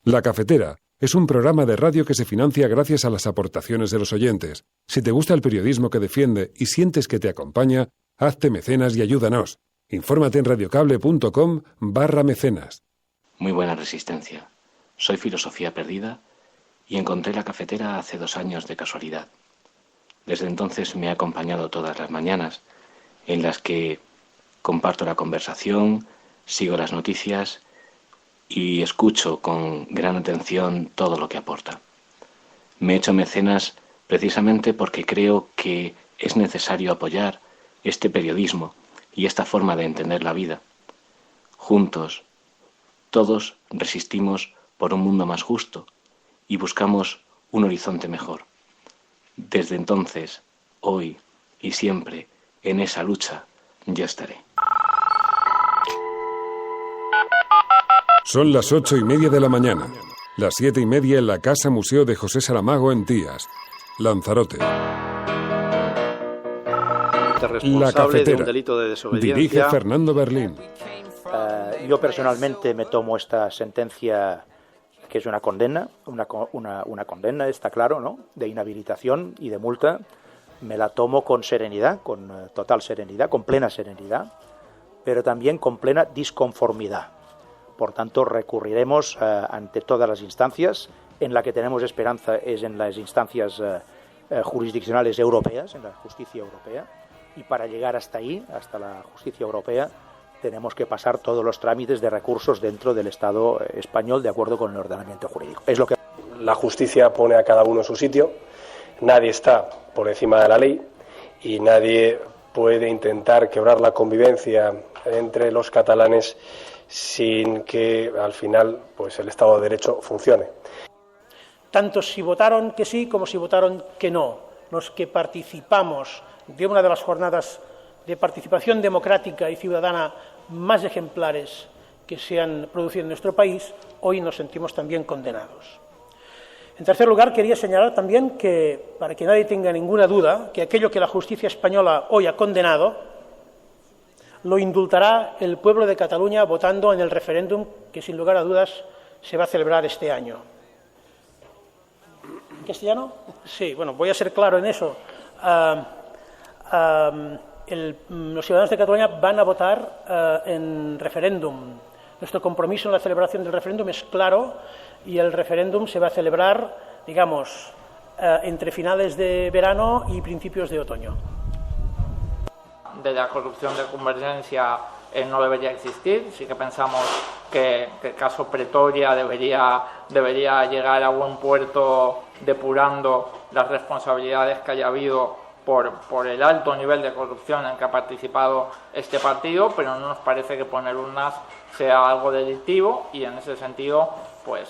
La Cafetera es un programa de radio que se financia gracias a las aportaciones de los oyentes. Si te gusta el periodismo que defiende y sientes que te acompaña, hazte mecenas y ayúdanos. Infórmate en radiocable.com/mecenas. Muy buena resistencia. Soy Filosofía Perdida y encontré La Cafetera hace 2 años de casualidad. Desde entonces me ha acompañado todas las mañanas, en las que comparto la conversación, sigo las noticias y escucho con gran atención todo lo que aporta. Me he hecho mecenas precisamente porque creo que es necesario apoyar este periodismo y esta forma de entender la vida. Juntos, todos resistimos por un mundo más justo y buscamos un horizonte mejor. Desde entonces, hoy y siempre, en esa lucha, yo estaré. Son las 8:30 de la mañana, las 7:30 en la Casa Museo de José Saramago en Tías, Lanzarote. La Cafetera, de un delito de desobediencia. Dirige Fernando Berlín. Yo personalmente me tomo esta sentencia, que es una condena, una condena, está claro, ¿no?, de inhabilitación y de multa. Me la tomo con serenidad, con total serenidad, con plena serenidad, pero también con plena disconformidad. Por tanto, recurriremos ante todas las instancias. En la que tenemos esperanza es en las instancias jurisdiccionales europeas, en la justicia europea. Y para llegar hasta ahí, hasta la justicia europea, tenemos que pasar todos los trámites de recursos dentro del Estado español, de acuerdo con el ordenamiento jurídico. Es lo que la justicia pone a cada uno en su sitio. Nadie está por encima de la ley y nadie puede intentar quebrar la convivencia entre los catalanes sin que al final pues el Estado de Derecho funcione. Tanto si votaron que sí como si votaron que no, los que participamos de una de las jornadas de participación democrática y ciudadana más ejemplares que se han producido en nuestro país, hoy nos sentimos también condenados. En tercer lugar, quería señalar también que, para que nadie tenga ninguna duda, que aquello que la justicia española hoy ha condenado lo indultará el pueblo de Cataluña votando en el referéndum que, sin lugar a dudas, se va a celebrar este año. ¿En castellano? Sí, bueno, voy a ser claro en eso. Los ciudadanos de Cataluña van a votar en referéndum. Nuestro compromiso en la celebración del referéndum es claro y el referéndum se va a celebrar, digamos, entre finales de verano y principios de otoño. De la corrupción de Convergencia no debería existir. Sí que pensamos que el caso Pretoria debería llegar a buen puerto depurando las responsabilidades que haya habido por el alto nivel de corrupción en que ha participado este partido, pero no nos parece que poner urnas sea algo delictivo y en ese sentido pues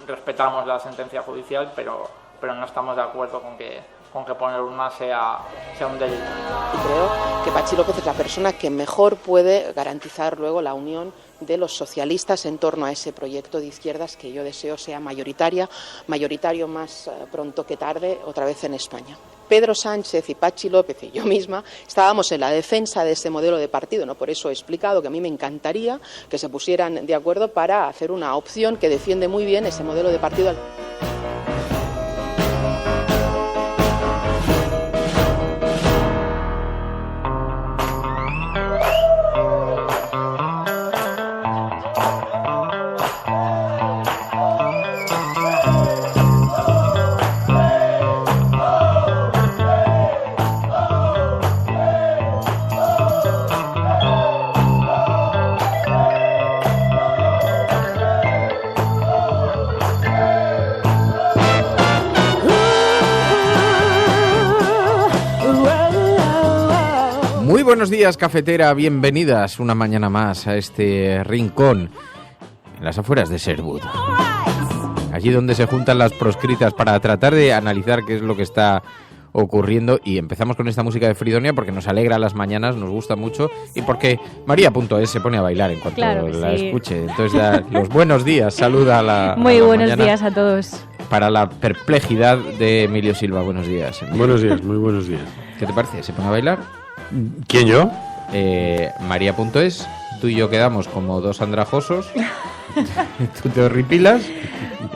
respetamos la sentencia judicial, pero no estamos de acuerdo con que poner urnas sea un delito. Y creo que Patxi López es la persona que mejor puede garantizar luego la unión de los socialistas en torno a ese proyecto de izquierdas que yo deseo sea mayoritario más pronto que tarde, otra vez en España. Pedro Sánchez y Patxi López y yo misma estábamos en la defensa de ese modelo de partido, ¿no? Por eso he explicado que a mí me encantaría que se pusieran de acuerdo para hacer una opción que defiende muy bien ese modelo de partido. Buenos días, cafetera, bienvenidas una mañana más a este rincón en las afueras de Sherwood. Allí donde se juntan las proscritas para tratar de analizar qué es lo que está ocurriendo. Y empezamos con esta música de Fridonia porque nos alegra las mañanas, nos gusta mucho y porque María.es se pone a bailar en cuanto la escuche. Entonces da los buenos días, saluda a la Muy a la buenos mañana. días a todos. Para la perplejidad de Emilio Silva. Buenos días, Emilio. Buenos días, muy buenos días. ¿Qué te parece? ¿Se pone a bailar? ¿Quién, yo? María.es. tú y yo quedamos como dos andrajosos, tú te horripilas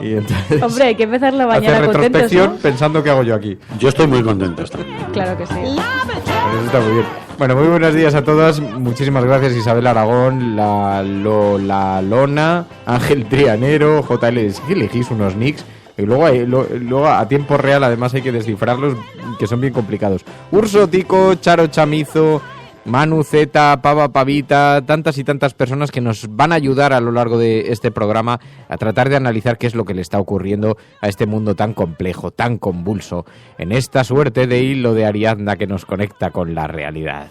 y entonces... Hombre, hay que empezar la mañana haces contentos, retrospección ¿no? pensando qué hago yo aquí. Yo estoy muy contento esta mañana. Claro que sí. Eso está muy bien. Bueno, muy buenos días a todas. Muchísimas gracias Isabel Aragón, la Lona, Ángel Trianero, JL. Sí que elegís unos nicks. Y luego a tiempo real además hay que descifrarlos, que son bien complicados. Urso, Tico, Charo Chamizo, Manu, Zeta, Pava, Pavita, tantas y tantas personas que nos van a ayudar a lo largo de este programa a tratar de analizar qué es lo que le está ocurriendo a este mundo tan complejo, tan convulso, en esta suerte de hilo de Ariadna que nos conecta con la realidad.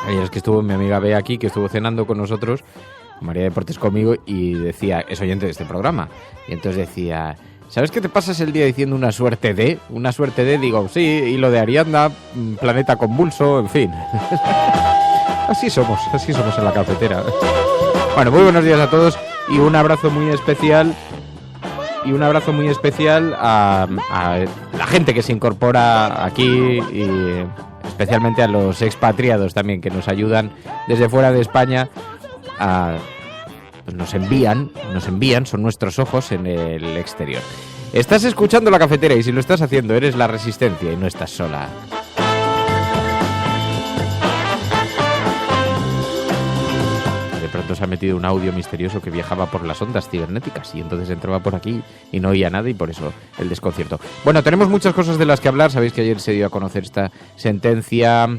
Ayer es que estuvo mi amiga Bea aquí, que estuvo cenando con nosotros, María Deportes conmigo, y decía, es oyente de este programa, y entonces decía... ¿Sabes qué te pasas el día diciendo una suerte de? Una suerte de, digo, sí, hilo de Ariadna, planeta convulso, en fin. Así somos en la cafetera. Bueno, muy buenos días a todos y un abrazo muy especial. A la gente que se incorpora aquí y especialmente a los expatriados también que nos ayudan desde fuera de España pues nos envían, son nuestros ojos en el exterior. Estás escuchando La Cafetera y si lo estás haciendo eres la resistencia y no estás sola. De pronto se ha metido un audio misterioso que viajaba por las ondas cibernéticas y entonces entraba por aquí y no oía nada y por eso el desconcierto. Bueno, tenemos muchas cosas de las que hablar. Sabéis que ayer se dio a conocer esta sentencia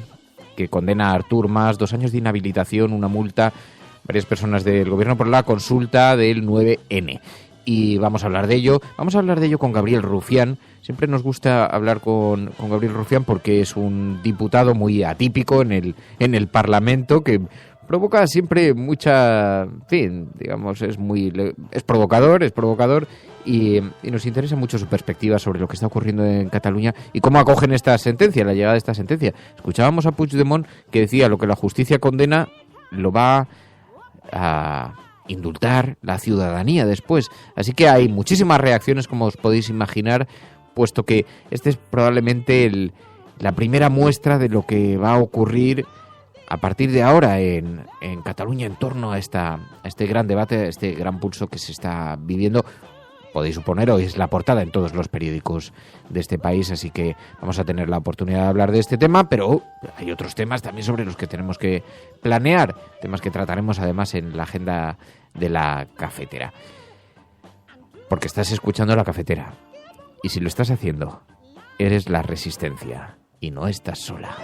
que condena a Artur Mas 2 años de inhabilitación, una multa, varias personas del gobierno por la consulta del 9N. Y vamos a hablar de ello. Vamos a hablar de ello con Gabriel Rufián. Siempre nos gusta hablar con Gabriel Rufián porque es un diputado muy atípico en el Parlamento que provoca siempre mucha... En fin, digamos, es provocador y nos interesa mucho su perspectiva sobre lo que está ocurriendo en Cataluña y cómo acogen esta sentencia, la llegada de esta sentencia. Escuchábamos a Puigdemont que decía lo que la justicia condena lo va a indultar la ciudadanía después. Así que hay muchísimas reacciones, como os podéis imaginar, puesto que este es probablemente la primera muestra de lo que va a ocurrir a partir de ahora en Cataluña en torno a este gran debate, a este gran pulso que se está viviendo. Podéis suponer, hoy es la portada en todos los periódicos de este país, así que vamos a tener la oportunidad de hablar de este tema, pero hay otros temas también sobre los que tenemos que planear, temas que trataremos además en la agenda de La Cafetera. Porque estás escuchando La Cafetera, y si lo estás haciendo, eres la resistencia, y no estás sola.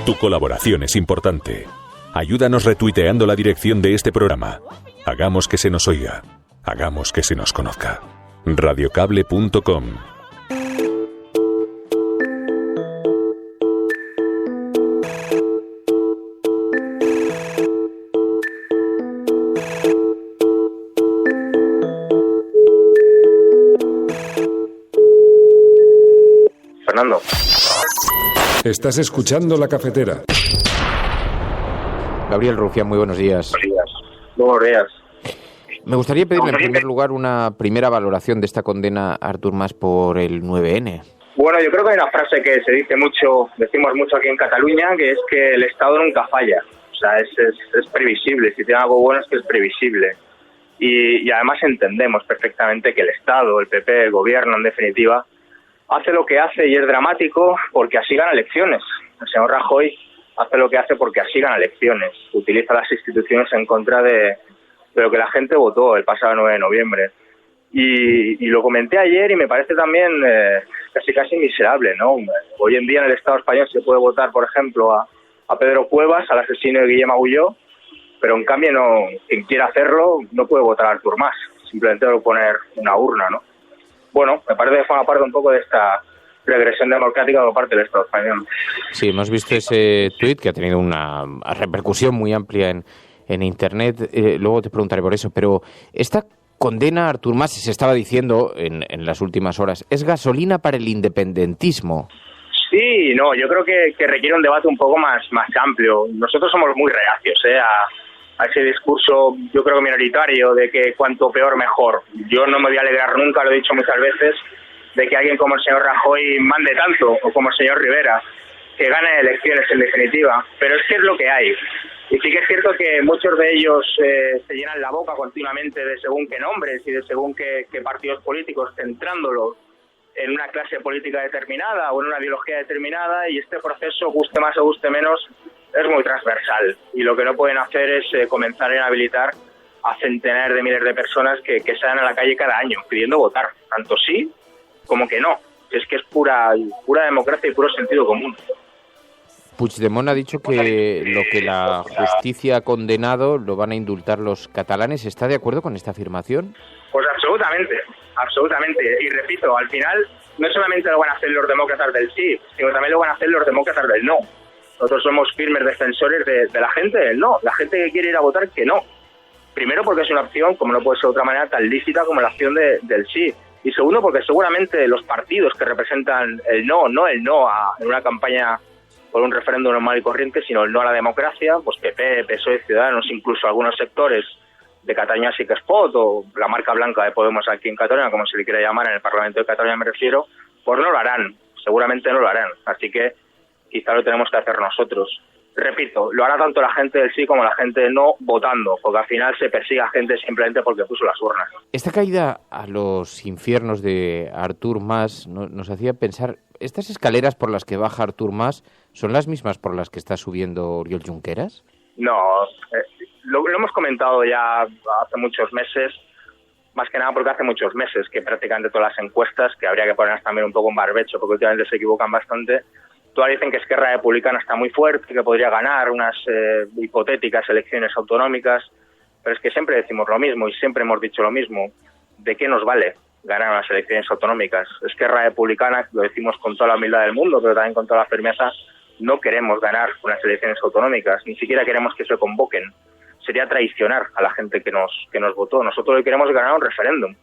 Tu colaboración es importante. Ayúdanos retuiteando la dirección de este programa. Hagamos que se nos oiga. Hagamos que se nos conozca. Radiocable.com. Fernando. Estás escuchando La Cafetera. Gabriel Rufián, muy buenos días. Buenos días. Me gustaría pedirle en primer lugar una primera valoración de esta condena a Artur Mas por el 9N. Bueno, yo creo que hay una frase que se dice mucho, decimos mucho aquí en Cataluña, que es que el Estado nunca falla. O sea, es previsible. Si tiene algo bueno es que es previsible. Y además entendemos perfectamente que el Estado, el PP, el gobierno, en definitiva, hace lo que hace y es dramático porque así gana elecciones. El señor Rajoy hace lo que hace porque así gana elecciones. Utiliza las instituciones en contra de lo que la gente votó el pasado 9 de noviembre. Y lo comenté ayer y me parece también casi miserable, ¿no? Hoy en día en el Estado español se puede votar, por ejemplo, a Pedro Cuevas, al asesino de Guillem Agulló, pero en cambio quien quiera hacerlo no puede votar a Artur Mas. Simplemente debe poner una urna, ¿no? Bueno, me parece que forma parte un poco de esta regresión democrática por parte del Estado español. Sí, hemos visto ese tuit que ha tenido una repercusión muy amplia en Internet. Luego te preguntaré por eso, pero esta condena a Artur Mas, se estaba diciendo en las últimas horas, es gasolina para el independentismo. Sí, no, yo creo que requiere un debate un poco más amplio. Nosotros somos muy reacios a ese discurso, yo creo, minoritario, de que cuanto peor mejor. Yo no me voy a alegrar nunca, lo he dicho muchas veces, de que alguien como el señor Rajoy mande tanto, o como el señor Rivera, que gane elecciones en definitiva, pero es que es lo que hay. Y sí que es cierto que muchos de ellos se llenan la boca continuamente de según qué nombres y de según qué partidos políticos, centrándolos en una clase política determinada o en una ideología determinada, y este proceso, guste más o guste menos, es muy transversal. Y lo que no pueden hacer es comenzar a inhabilitar a centenares de miles de personas que salen a la calle cada año pidiendo votar, tanto sí como que no. Es que es pura democracia y puro sentido común. Puigdemont ha dicho que lo que la justicia ha condenado lo van a indultar los catalanes. ¿Está de acuerdo con esta afirmación? Pues absolutamente. Y repito, al final no solamente lo van a hacer los demócratas del sí, sino también lo van a hacer los demócratas del no. Nosotros somos firmes defensores de la gente del no, la gente que quiere ir a votar que no. Primero porque es una opción, como no puede ser de otra manera, tan lícita como la opción del sí. Y segundo porque seguramente los partidos que representan el no en una campaña por un referéndum normal y corriente, sino el no a la democracia, pues PP, PSOE, Ciudadanos, incluso algunos sectores de Catalunya Sí que es Pot, o la marca blanca de Podemos aquí en Cataluña, como se le quiera llamar, en el Parlamento de Cataluña me refiero, pues no lo harán, seguramente no lo harán. Así que quizá lo tenemos que hacer nosotros. Repito, lo hará tanto la gente del sí como la gente del no votando, porque al final se persigue a gente simplemente porque puso las urnas. Esta caída a los infiernos de Artur Mas nos hacía pensar, ¿estas escaleras por las que baja Artur Mas son las mismas por las que está subiendo Oriol Junqueras? No, lo hemos comentado ya hace muchos meses, más que nada porque hace muchos meses que prácticamente todas las encuestas, que habría que ponerlas también un poco en barbecho porque últimamente se equivocan bastante, todas dicen que Esquerra Republicana está muy fuerte, que podría ganar unas hipotéticas elecciones autonómicas, pero es que siempre decimos lo mismo y siempre hemos dicho lo mismo. ¿De qué nos vale ganar unas elecciones autonómicas? Esquerra Republicana, lo decimos con toda la humildad del mundo, pero también con toda la firmeza, no queremos ganar unas elecciones autonómicas, ni siquiera queremos que se convoquen. Sería traicionar a la gente que nos votó. Nosotros lo que queremos es ganar un referéndum.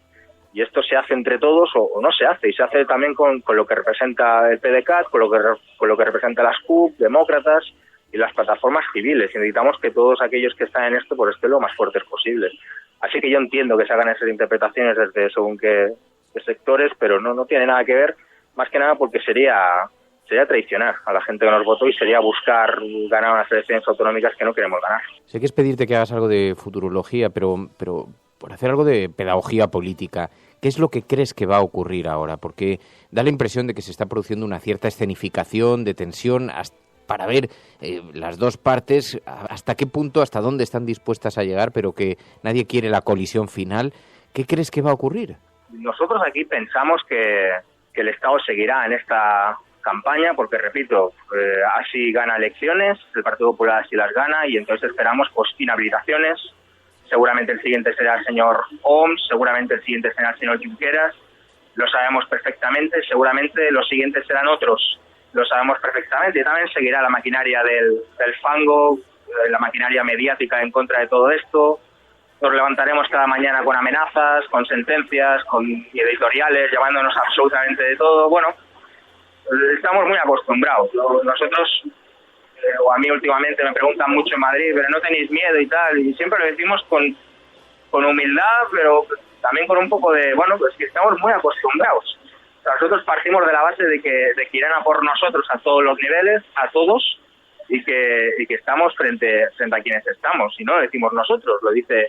Y esto se hace entre todos o no se hace. Y se hace también con lo que representa el PDeCAT, con lo que representa las CUP, demócratas y las plataformas civiles. Y necesitamos que todos aquellos que están en esto pues estén lo más fuertes posibles. Así que yo entiendo que se hagan esas interpretaciones desde según qué sectores, pero no tiene nada que ver, más que nada porque sería traicionar a la gente que nos votó y sería buscar ganar unas elecciones autonómicas que no queremos ganar. Sé que es pedirte que hagas algo de futurología, pero por hacer algo de pedagogía política, ¿qué es lo que crees que va a ocurrir ahora? Porque da la impresión de que se está produciendo una cierta escenificación de tensión para ver las dos partes hasta qué punto, hasta dónde están dispuestas a llegar, pero que nadie quiere la colisión final. ¿Qué crees que va a ocurrir? Nosotros aquí pensamos que el Estado seguirá en esta campaña porque, repito, así gana elecciones, el Partido Popular así las gana y entonces esperamos pues inhabilitaciones. Seguramente el siguiente será el señor Homs, seguramente el siguiente será el señor Junqueras, lo sabemos perfectamente, seguramente los siguientes serán otros, lo sabemos perfectamente, y también seguirá la maquinaria del fango, la maquinaria mediática en contra de todo esto. Nos levantaremos cada mañana con amenazas, con sentencias, con editoriales, llamándonos absolutamente de todo. Bueno, estamos muy acostumbrados. Nosotros, o a mí últimamente me preguntan mucho en Madrid, pero no tenéis miedo y tal, y siempre lo decimos con humildad, pero también con un poco de, bueno, pues que estamos muy acostumbrados. O sea, nosotros partimos de la base de que irán a por nosotros a todos los niveles, a todos, y que estamos frente a quienes estamos, y no lo decimos nosotros, lo dice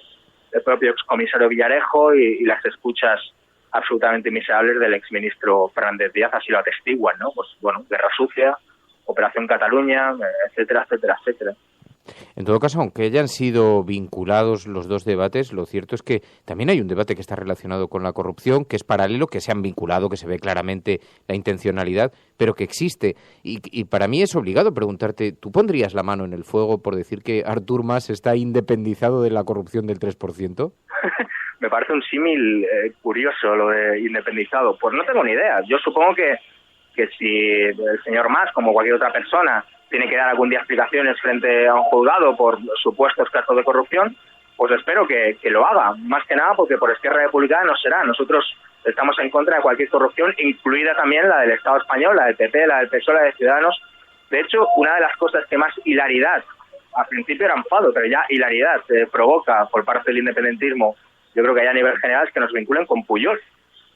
el propio excomisario Villarejo y las escuchas absolutamente miserables del exministro Fernández Díaz así lo atestiguan, ¿no? Pues bueno, guerra sucia, Operación Cataluña, etcétera, etcétera, etcétera. En todo caso, aunque hayan sido vinculados los dos debates, lo cierto es que también hay un debate que está relacionado con la corrupción, que es paralelo, que se han vinculado, que se ve claramente la intencionalidad, pero que existe. Y para mí es obligado preguntarte, ¿tú pondrías la mano en el fuego por decir que Artur Mas está independizado de la corrupción del 3%? Me parece un símil curioso lo de independizado. Pues no tengo ni idea. Yo supongo que si el señor Mas, como cualquier otra persona, tiene que dar algún día explicaciones frente a un juzgado por supuestos casos de corrupción, pues espero que lo haga, más que nada porque por Esquerra Republicana no será. Nosotros estamos en contra de cualquier corrupción, incluida también la del Estado español, la del PP, la del PSOE, la de Ciudadanos. De hecho, una de las cosas que más hilaridad, al principio era enfado, pero ya hilaridad provoca por parte del independentismo, yo creo que ya a nivel general, es que nos vinculen con Pujol.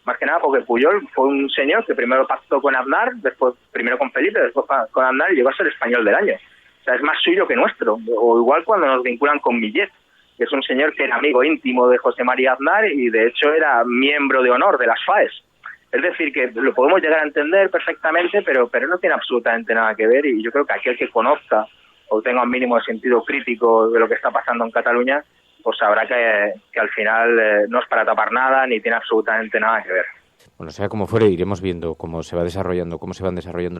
Más que nada porque Pujol fue un señor que primero pactó con Aznar, después primero con Felipe, después con Aznar y llegó a ser español del año. O sea, es más suyo que nuestro. O igual cuando nos vinculan con Millet, que es un señor que era amigo íntimo de José María Aznar y de hecho era miembro de honor de las FAES. Es decir, que lo podemos llegar a entender perfectamente, pero no tiene absolutamente nada que ver, y yo creo que aquel que conozca o tenga un mínimo de sentido crítico de lo que está pasando en Cataluña, pues sabrá que al final no es para tapar nada ni tiene absolutamente nada que ver. Bueno, sea como fuere, iremos viendo cómo se van desarrollando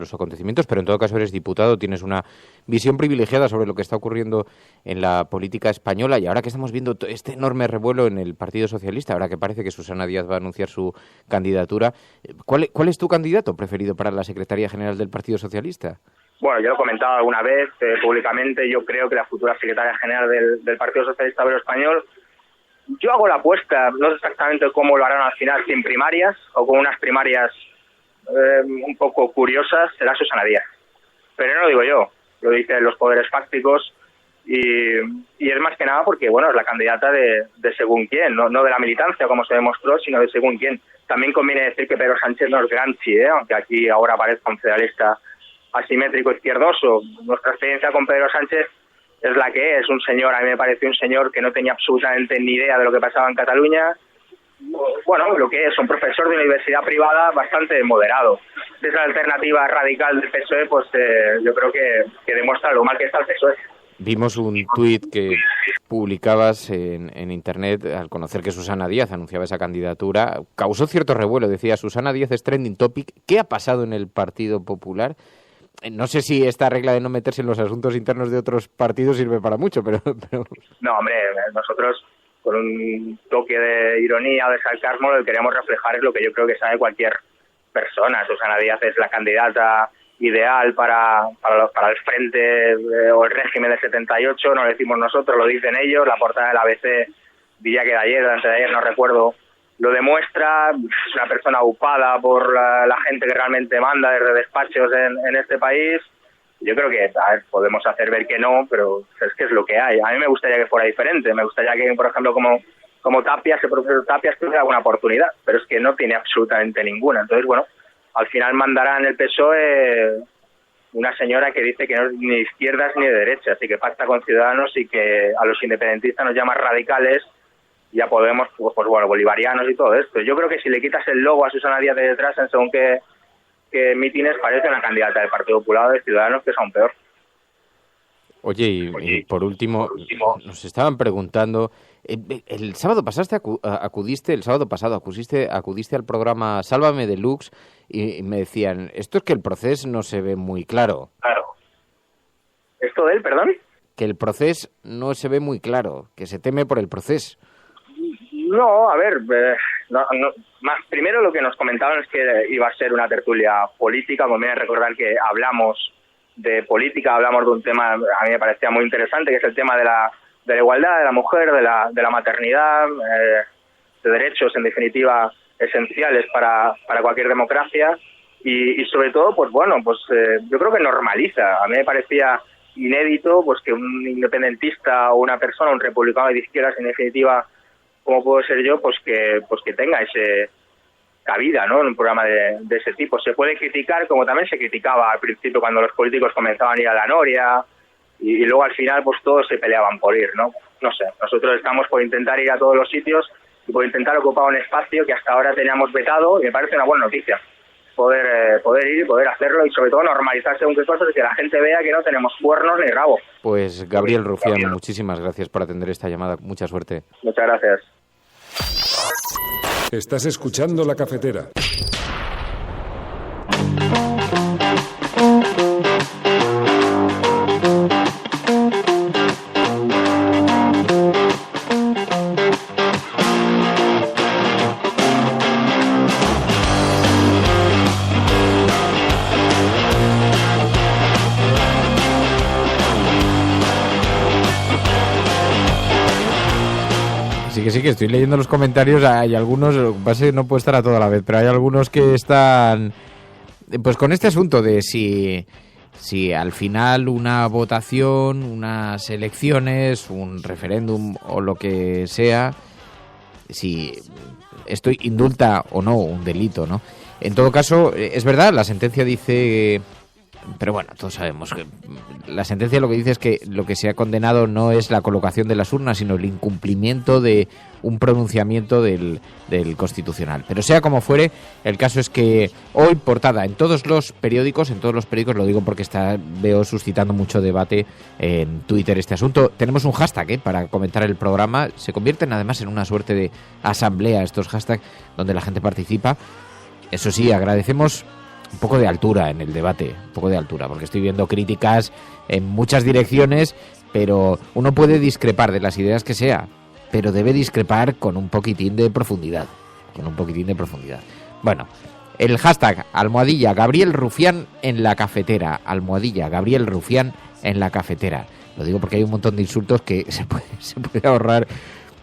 los acontecimientos, pero en todo caso eres diputado, tienes una visión privilegiada sobre lo que está ocurriendo en la política española, y ahora que estamos viendo este enorme revuelo en el Partido Socialista, ahora que parece que Susana Díaz va a anunciar su candidatura, ¿cuál es tu candidato preferido para la Secretaría General del Partido Socialista? Bueno, yo lo he comentado alguna vez públicamente, yo creo que la futura Secretaria General del Partido Socialista Obrero Español, yo hago la apuesta, no sé exactamente cómo lo harán al final, sin primarias o con unas primarias un poco curiosas, será Susana Díaz. Pero no lo digo yo, lo dicen los poderes fácticos y es más que nada porque, bueno, es la candidata de según quién, no de la militancia como se demostró, sino de según quién. También conviene decir que Pedro Sánchez no es Gramsci, aunque aquí ahora parezca un federalista asimétrico izquierdoso. Nuestra experiencia con Pedro Sánchez es la que es, un señor, a mí me parece un señor que no tenía absolutamente ni idea de lo que pasaba en Cataluña, bueno, lo que es un profesor de universidad privada bastante moderado. Esa alternativa radical del PSOE, pues yo creo que demuestra lo mal que está el PSOE. Vimos un tuit que publicabas en Internet al conocer que Susana Díaz anunciaba esa candidatura. Causó cierto revuelo, decía: Susana Díaz es trending topic. ¿Qué ha pasado en el Partido Popular? No sé si esta regla de no meterse en los asuntos internos de otros partidos sirve para mucho, pero... No, hombre, nosotros con un toque de ironía o de sarcasmo lo que queremos reflejar es lo que yo creo que sabe cualquier persona. Susana Díaz es la candidata ideal para el frente o el régimen del 78, no lo decimos nosotros, lo dicen ellos. La portada del ABC, diría que de ayer, antes de ayer, no recuerdo, lo demuestra. Es una persona ocupada por la gente que realmente manda desde despachos en este país. Yo creo que podemos hacer ver que no, pero es que es lo que hay. A mí me gustaría que fuera diferente. Me gustaría que, por ejemplo, como Tapias, el profesor Tapias, tuviera alguna oportunidad, pero es que no tiene absolutamente ninguna. Entonces, bueno, al final mandará en el PSOE una señora que dice que no es ni de izquierdas ni de derechas, y que pacta con Ciudadanos y que a los independentistas nos llama radicales, ya podemos, pues bueno, bolivarianos y todo esto. Yo creo que si le quitas el logo a Susana Díaz de detrás, en según qué mítines, parece una candidata del Partido Popular o de Ciudadanos, que es aún peor. Oye, y por último, nos estaban preguntando, el sábado acudiste al programa Sálvame Deluxe y me decían, esto es que el proceso no se ve muy claro. Claro. ¿Esto de él, perdón? Que el proceso no se ve muy claro, que se teme por el proceso. No, a ver, primero lo que nos comentaban es que iba a ser una tertulia política. Conviene recordar que hablamos de política, hablamos de un tema, a mí me parecía muy interesante, que es el tema de la igualdad de la mujer, de la maternidad, de derechos, en definitiva, esenciales para cualquier democracia, y sobre todo, pues bueno, pues yo creo que normaliza. A mí me parecía inédito pues que un independentista o una persona, un republicano de izquierdas, en definitiva, como puedo ser yo, pues que tenga ese cabida, ¿no?, en un programa de ese tipo. Se puede criticar, como también se criticaba al principio cuando los políticos comenzaban a ir a la noria, y luego al final pues todos se peleaban por ir, ¿no? No sé, nosotros estamos por intentar ir a todos los sitios y por intentar ocupar un espacio que hasta ahora teníamos vetado, y me parece una buena noticia poder ir y poder hacerlo, y sobre todo normalizar según qué cosas, y que la gente vea que no tenemos cuernos ni rabo. Pues Gabriel Rufián, muchísimas gracias por atender esta llamada. Mucha suerte. Muchas gracias. Estás escuchando La Cafetera. sí, que estoy leyendo los comentarios. Hay algunos, lo que pasa es que no puedo estar a toda la vez, pero hay algunos que están pues con este asunto de si al final una votación, unas elecciones, un referéndum o lo que sea, si esto indulta o no un delito, ¿no? En todo caso, es verdad, la sentencia dice... Pero bueno, todos sabemos que la sentencia lo que dice es que lo que se ha condenado no es la colocación de las urnas, sino el incumplimiento de un pronunciamiento del Constitucional. Pero sea como fuere, el caso es que hoy, portada en todos los periódicos, lo digo porque veo suscitando mucho debate en Twitter este asunto. Tenemos un hashtag para comentar el programa. Se convierten además en una suerte de asamblea estos hashtags donde la gente participa. Eso sí, agradecemos un poco de altura en el debate, porque estoy viendo críticas en muchas direcciones, pero uno puede discrepar de las ideas que sea, pero debe discrepar con un poquitín de profundidad, Bueno, el hashtag almohadilla Gabriel Rufián en la cafetera, almohadilla Gabriel Rufián en la cafetera. Lo digo porque hay un montón de insultos que se puede ahorrar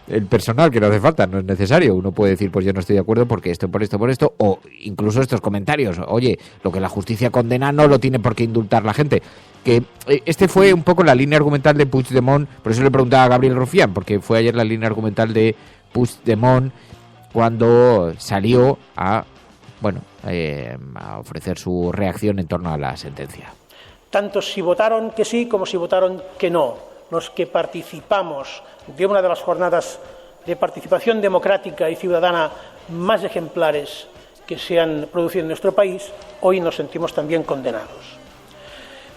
el personal, que no hace falta, no es necesario. Uno puede decir, pues yo no estoy de acuerdo porque esto, por esto, o incluso estos comentarios, oye, lo que la justicia condena no lo tiene por qué indultar la gente. Que este fue un poco la línea argumental de Puigdemont, por eso le preguntaba a Gabriel Rufián, porque fue ayer la línea argumental de Puigdemont cuando salió a ofrecer su reacción en torno a la sentencia. Tanto si votaron que sí como si votaron que no, los que participamos de una de las jornadas de participación democrática y ciudadana más ejemplares que se han producido en nuestro país, hoy nos sentimos también condenados.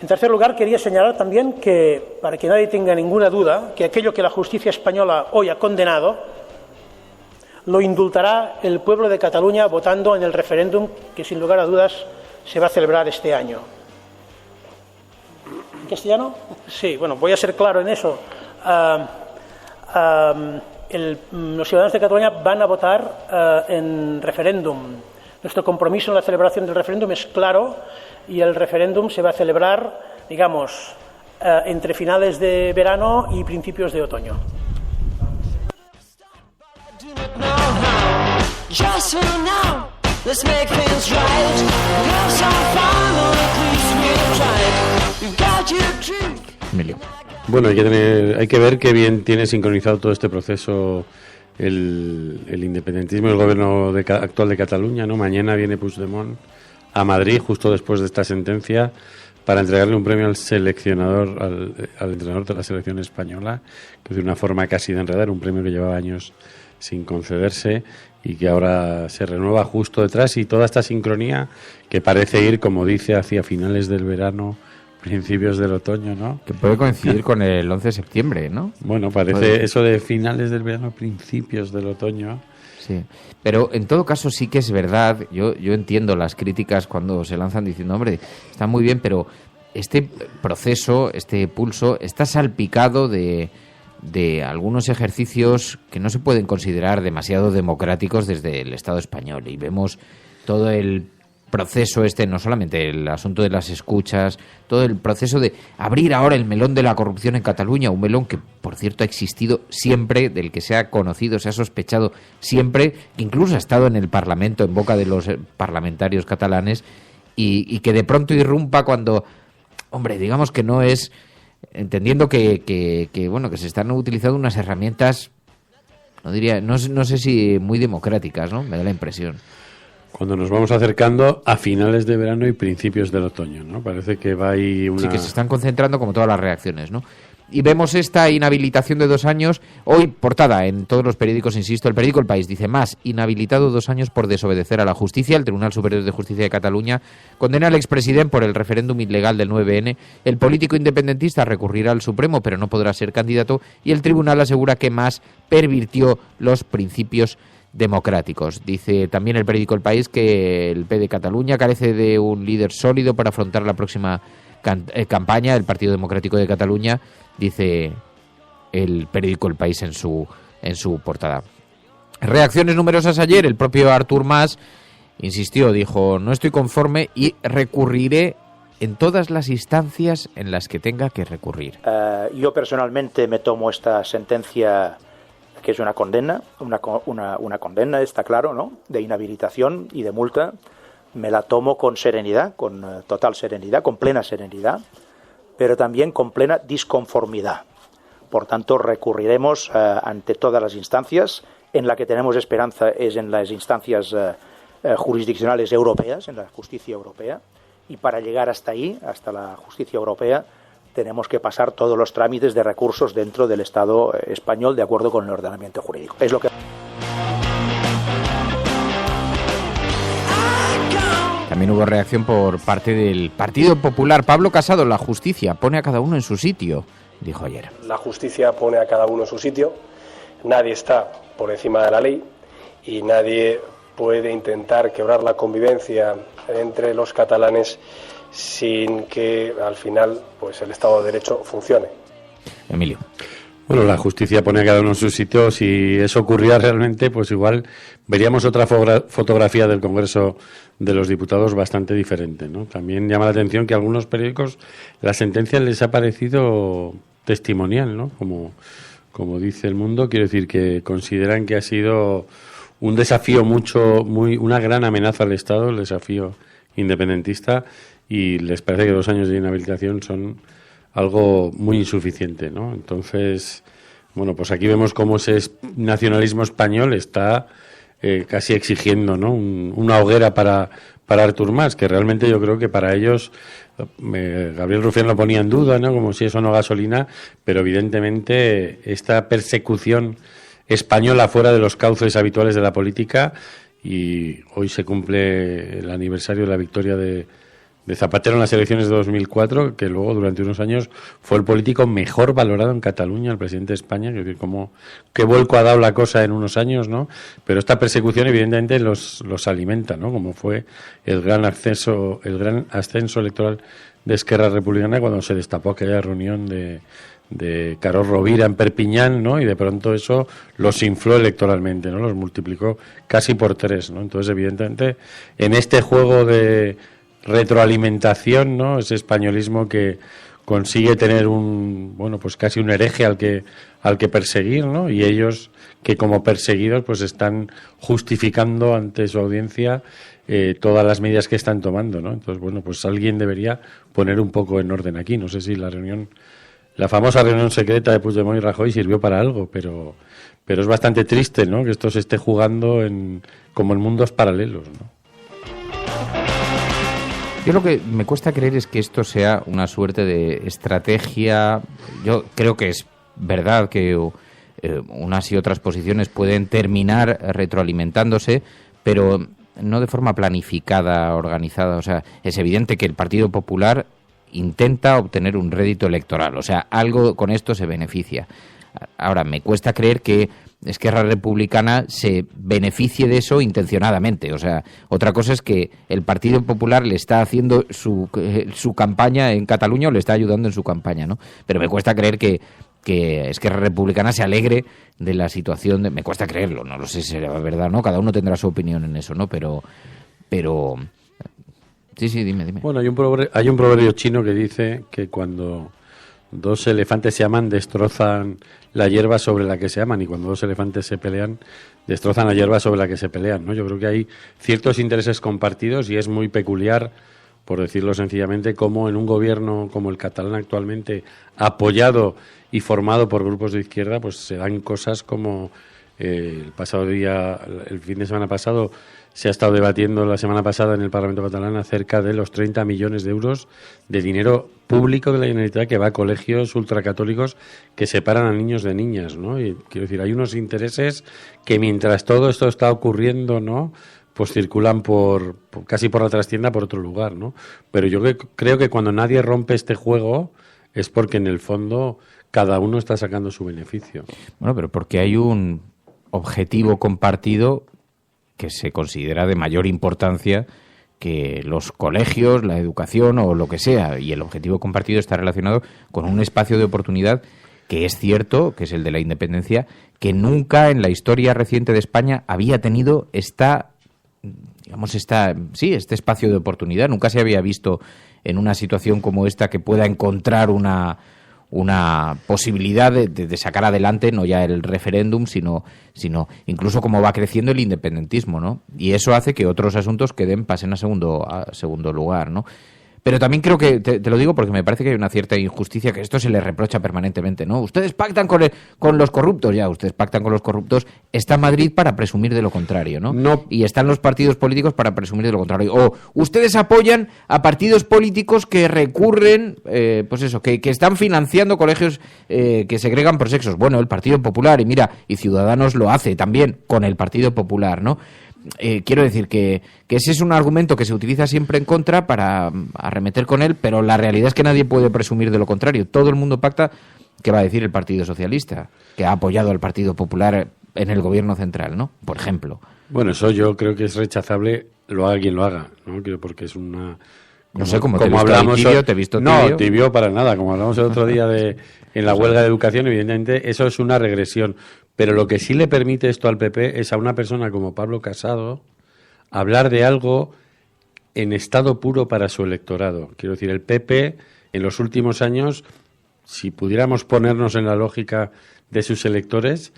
En tercer lugar, quería señalar también que, para que nadie tenga ninguna duda, que aquello que la justicia española hoy ha condenado lo indultará el pueblo de Cataluña votando en el referéndum que, sin lugar a dudas, se va a celebrar este año. ¿En castellano? Sí, bueno, voy a ser claro en eso. Los ciudadanos de Cataluña van a votar en referéndum. Nuestro compromiso en la celebración del referéndum es claro y el referéndum se va a celebrar, digamos, entre finales de verano y principios de otoño. Emilio. Bueno, hay que ver qué bien tiene sincronizado todo este proceso el independentismo y el gobierno actual de Cataluña, ¿no? Mañana viene Puigdemont a Madrid, justo después de esta sentencia, para entregarle un premio al seleccionador, al entrenador de la selección española, que de una forma casi de enredar, un premio que llevaba años sin concederse y que ahora se renueva justo detrás, y toda esta sincronía que parece ir, como dice, hacia finales del verano, principios del otoño, ¿no? Que puede coincidir con el 11 de septiembre, ¿no? Bueno, parece eso de finales del verano, principios del otoño. Sí, pero en todo caso sí que es verdad, yo entiendo las críticas cuando se lanzan diciendo, hombre, está muy bien, pero este proceso, este pulso, está salpicado de algunos ejercicios que no se pueden considerar demasiado democráticos desde el Estado español, y vemos todo el proceso no solamente el asunto de las escuchas, todo el proceso de abrir ahora el melón de la corrupción en Cataluña, un melón que, por cierto, ha existido siempre, del que se ha conocido, se ha sospechado siempre, que incluso ha estado en el Parlamento, en boca de los parlamentarios catalanes, y que de pronto irrumpa cuando, hombre, digamos que no es, entendiendo que se están utilizando unas herramientas, no sé si muy democráticas, ¿no? Me da la impresión. Cuando nos vamos acercando a finales de verano y principios del otoño, ¿no? Parece que va ahí una... Sí, que se están concentrando como todas las reacciones, ¿no? Y vemos esta inhabilitación de 2 años, hoy portada en todos los periódicos, insisto, el periódico El País dice más, inhabilitado 2 años por desobedecer a la justicia, el Tribunal Superior de Justicia de Cataluña condena al expresidente por el referéndum ilegal del 9N, el político independentista recurrirá al Supremo pero no podrá ser candidato, y el tribunal asegura que Mas pervirtió los principios democráticos. Dice también el periódico El País que el PD de Cataluña carece de un líder sólido para afrontar la próxima campaña del Partido Democrático de Cataluña, dice el periódico El País en su portada. Reacciones numerosas ayer. El propio Artur Mas insistió, dijo, no estoy conforme y recurriré en todas las instancias en las que tenga que recurrir. Yo personalmente me tomo esta sentencia, que es una condena, una condena, está claro, ¿no?, de inhabilitación y de multa, me la tomo con serenidad, con total serenidad, con plena serenidad, pero también con plena disconformidad. Por tanto, recurriremos ante todas las instancias. En la que tenemos esperanza es en las instancias jurisdiccionales europeas, en la justicia europea, y para llegar hasta ahí, hasta la justicia europea, tenemos que pasar todos los trámites de recursos dentro del Estado español de acuerdo con el ordenamiento jurídico. Es lo que... También hubo reacción por parte del Partido Popular. Pablo Casado, la justicia pone a cada uno en su sitio, dijo ayer. La justicia pone a cada uno en su sitio, nadie está por encima de la ley y nadie puede intentar quebrar la convivencia entre los catalanes sin que al final pues el Estado de Derecho funcione. Emilio. Bueno, la justicia pone a cada uno en su sitio. Si eso ocurría realmente, pues igual veríamos otra fotografía del Congreso de los Diputados bastante diferente, ¿no? También llama la atención que a algunos periódicos la sentencia les ha parecido testimonial, ¿no? Como dice El Mundo, quiero decir que consideran que ha sido un desafío una gran amenaza al Estado, el desafío independentista, y les parece que 2 años de inhabilitación son algo muy insuficiente, ¿no? Entonces, bueno, pues aquí vemos cómo ese nacionalismo español está casi exigiendo, ¿no?, una hoguera para Artur Mas, que realmente yo creo que para ellos, Gabriel Rufián lo ponía en duda, ¿no?, como si eso no gasolina, pero evidentemente esta persecución española fuera de los cauces habituales de la política, y hoy se cumple el aniversario de la victoria de Zapatero en las elecciones de 2004, que luego durante unos años fue el político mejor valorado en Cataluña, el presidente de España. Es decir, qué vuelco ha dado la cosa en unos años, ¿no? Pero esta persecución evidentemente los alimenta, ¿no? Como fue el gran ascenso electoral de Esquerra Republicana cuando se destapó aquella reunión de Carod Rovira en Perpiñán, ¿no? Y de pronto eso los infló electoralmente, ¿no? Los multiplicó casi por 3, ¿no? Entonces, evidentemente, en este juego de retroalimentación, ¿no?, ese españolismo que consigue tener pues casi un hereje al que perseguir, ¿no? Y ellos que como perseguidos pues están justificando ante su audiencia todas las medidas que están tomando, ¿no? Entonces, bueno, pues alguien debería poner un poco en orden aquí. No sé si la famosa reunión secreta de Puigdemont y Rajoy sirvió para algo, pero es bastante triste, ¿no?, que esto se esté jugando como en mundos paralelos, ¿no? Yo lo que me cuesta creer es que esto sea una suerte de estrategia. Yo creo que es verdad que unas y otras posiciones pueden terminar retroalimentándose, pero no de forma planificada, organizada. O sea, es evidente que el Partido Popular intenta obtener un rédito electoral. O sea, algo con esto se beneficia. Ahora, me cuesta creer que Esquerra Republicana se beneficie de eso intencionadamente. O sea, otra cosa es que el Partido Popular le está haciendo su campaña en Cataluña o le está ayudando en su campaña, ¿no? Pero me cuesta creer que Esquerra Republicana se alegre de la situación. Me cuesta creerlo, no lo sé si será verdad, ¿no? Cada uno tendrá su opinión en eso, ¿no? Pero sí, dime. Bueno, hay un proverbio chino que dice que cuando 2 elefantes se aman, destrozan la hierba sobre la que se aman, y cuando 2 elefantes se pelean, destrozan la hierba sobre la que se pelean, ¿no? Yo creo que hay ciertos intereses compartidos y es muy peculiar, por decirlo sencillamente, como en un gobierno como el catalán actualmente, apoyado y formado por grupos de izquierda, pues se dan cosas como el fin de semana pasado, se ha estado debatiendo la semana pasada en el Parlamento catalán acerca de los 30 millones de euros de dinero público de la Generalitat que va a colegios ultracatólicos que separan a niños de niñas, ¿no? Y quiero decir, hay unos intereses que mientras todo esto está ocurriendo, ¿no?, pues circulan casi por la trastienda por otro lugar, ¿no? Pero yo creo que cuando nadie rompe este juego es porque en el fondo cada uno está sacando su beneficio. Bueno, pero porque hay un objetivo compartido que se considera de mayor importancia que los colegios, la educación o lo que sea, y el objetivo compartido está relacionado con un espacio de oportunidad que es cierto, que es el de la independencia, que nunca en la historia reciente de España había tenido este espacio de oportunidad. Nunca se había visto en una situación como esta que pueda encontrar una una posibilidad de sacar adelante no ya el referéndum, sino incluso cómo va creciendo el independentismo, ¿no? Y eso hace que otros asuntos pasen a segundo lugar, ¿no? Pero también creo que, te lo digo porque me parece que hay una cierta injusticia, que esto se les reprocha permanentemente, ¿no? Ustedes pactan con los corruptos, ustedes pactan con los corruptos, está Madrid para presumir de lo contrario, ¿no? Y están los partidos políticos para presumir de lo contrario. O ustedes apoyan a partidos políticos que recurren, que están financiando colegios que segregan por sexos. Bueno, el Partido Popular, y Ciudadanos lo hace también con el Partido Popular, ¿no? Quiero decir que ese es un argumento que se utiliza siempre en contra para arremeter con él, pero la realidad es que nadie puede presumir de lo contrario. Todo el mundo pacta. ¿Qué va a decir el Partido Socialista, que ha apoyado al Partido Popular en el gobierno central, ¿no? Por ejemplo. Bueno, eso yo creo que es rechazable, lo haga quien lo haga, ¿no? Porque es una... No sé, como te he visto hablamos tibio, te he visto tibio. No, tibio para nada. Como hablamos el otro día en la huelga de educación, evidentemente eso es una regresión. Pero lo que sí le permite esto al PP es a una persona como Pablo Casado hablar de algo en estado puro para su electorado. Quiero decir, el PP en los últimos años, si pudiéramos ponernos en la lógica de sus electores,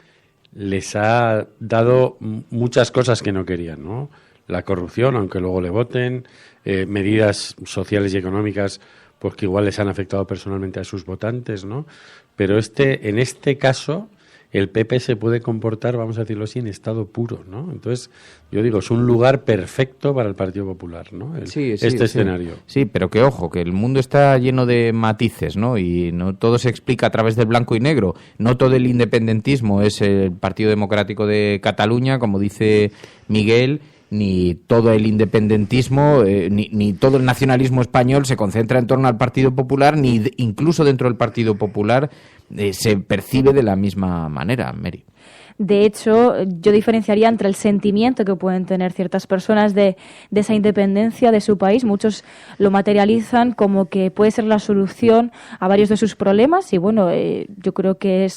les ha dado muchas cosas que no querían, ¿no? La corrupción, aunque luego le voten, medidas sociales y económicas pues que igual les han afectado personalmente a sus votantes, ¿no? Pero en este caso el PP se puede comportar, vamos a decirlo así, en estado puro, ¿no? Entonces, yo digo, es un lugar perfecto para el Partido Popular, ¿no? Escenario. Sí, pero que ojo, que el mundo está lleno de matices, ¿no? Y no todo se explica a través del blanco y negro. No todo el independentismo es el Partido Democrático de Cataluña, como dice Miguel, ni todo el independentismo, ni todo el nacionalismo español se concentra en torno al Partido Popular, ni incluso dentro del Partido Popular se percibe de la misma manera, Mary. De hecho, yo diferenciaría entre el sentimiento que pueden tener ciertas personas de esa independencia de su país. Muchos lo materializan como que puede ser la solución a varios de sus problemas y bueno, yo creo que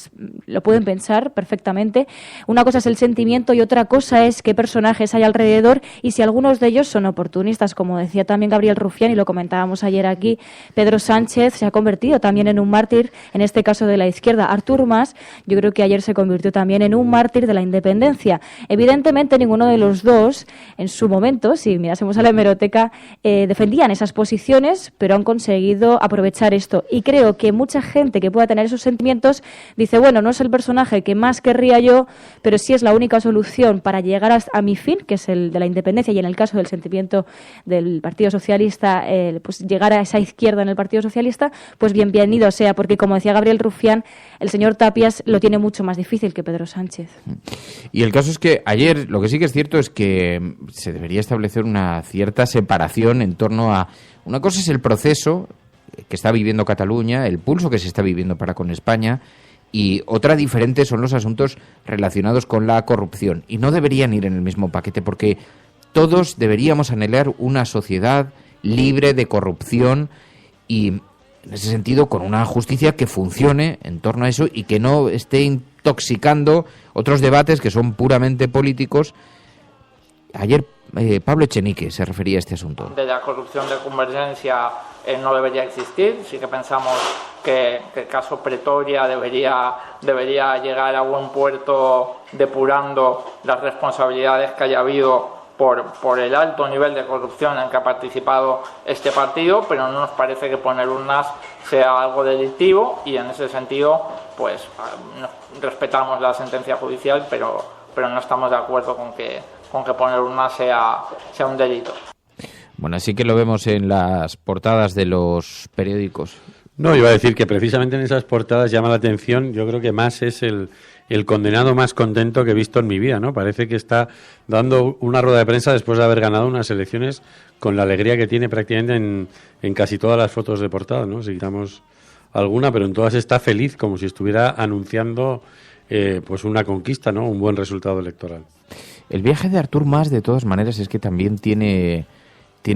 lo pueden pensar perfectamente. Una cosa es el sentimiento y otra cosa es qué personajes hay alrededor y si algunos de ellos son oportunistas, como decía también Gabriel Rufián y lo comentábamos ayer aquí. Pedro Sánchez se ha convertido también en un mártir, en este caso de la izquierda. Artur Mas, yo creo que ayer se convirtió también en un mártir de la independencia. Evidentemente ninguno de los dos en su momento, si mirásemos a la hemeroteca, defendían esas posiciones, pero han conseguido aprovechar esto y creo que mucha gente que pueda tener esos sentimientos dice, bueno, no es el personaje que más querría yo, pero sí es la única solución para llegar a mi fin, que es el de la independencia y en el caso del sentimiento del Partido Socialista, pues llegar a esa izquierda en el Partido Socialista, pues bienvenido sea, porque como decía Gabriel Rufián, el señor Tapias lo tiene mucho más difícil que Pedro Sánchez. Y el caso es que ayer lo que sí que es cierto es que se debería establecer una cierta separación en torno a... Una cosa es el proceso que está viviendo Cataluña, el pulso que se está viviendo para con España, y otra diferente son los asuntos relacionados con la corrupción. Y no deberían ir en el mismo paquete porque todos deberíamos anhelar una sociedad libre de corrupción y, en ese sentido, con una justicia que funcione en torno a eso y que no esté intoxicando otros debates que son puramente políticos. Ayer Pablo Echenique se refería a este asunto. De la corrupción de Convergencia no debería existir. Sí que pensamos que el caso Pretoria debería llegar a buen puerto depurando las responsabilidades que haya habido por el alto nivel de corrupción en que ha participado este partido, pero no nos parece que poner urnas sea algo delictivo y en ese sentido pues respetamos la sentencia judicial, pero no estamos de acuerdo con que poner urnas sea un delito. Bueno, así que lo vemos en las portadas de los periódicos. No, iba a decir que precisamente en esas portadas llama la atención, yo creo que más es el condenado más contento que he visto en mi vida, ¿no? Parece que está dando una rueda de prensa después de haber ganado unas elecciones con la alegría que tiene prácticamente en casi todas las fotos de portada, ¿no? Si quitamos alguna, pero en todas está feliz, como si estuviera anunciando pues una conquista, ¿no? Un buen resultado electoral. El viaje de Artur Mas, de todas maneras, es que también tiene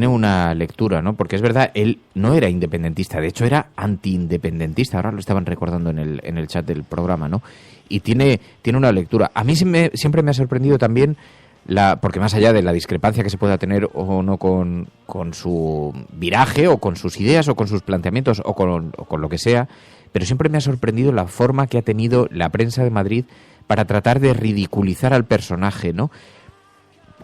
una lectura, ¿no? Porque es verdad, él no era independentista, de hecho era antiindependentista, ahora lo estaban recordando en el chat del programa, ¿no? Y tiene una lectura. A mí siempre me ha sorprendido también, porque más allá de la discrepancia que se pueda tener o no con su viraje, o con sus ideas, o con sus planteamientos, o con lo que sea, pero siempre me ha sorprendido la forma que ha tenido la prensa de Madrid para tratar de ridiculizar al personaje, ¿no?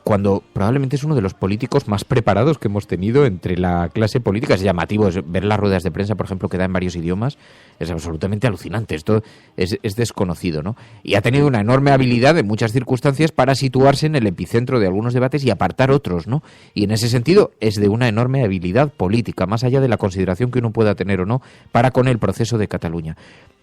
Cuando probablemente es uno de los políticos más preparados que hemos tenido entre la clase política. Es llamativo, ver las ruedas de prensa, por ejemplo, que da en varios idiomas, es absolutamente alucinante. Esto es desconocido, ¿no? Y ha tenido una enorme habilidad en muchas circunstancias para situarse en el epicentro de algunos debates y apartar otros, ¿no? Y en ese sentido es de una enorme habilidad política, más allá de la consideración que uno pueda tener o no para con el proceso de Cataluña.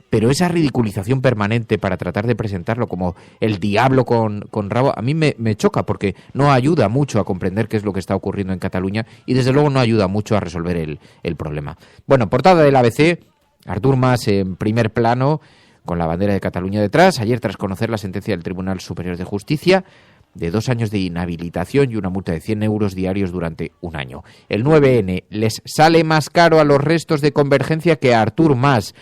Pero esa ridiculización permanente para tratar de presentarlo como el diablo con rabo, a mí me choca, porque no ayuda mucho a comprender qué es lo que está ocurriendo en Cataluña y desde luego no ayuda mucho a resolver el problema. Bueno, portada del ABC, Artur Mas en primer plano, con la bandera de Cataluña detrás, ayer tras conocer la sentencia del Tribunal Superior de Justicia de 2 años de inhabilitación y una multa de 100 euros diarios durante un año. El 9N les sale más caro a los restos de Convergencia que a Artur Mas.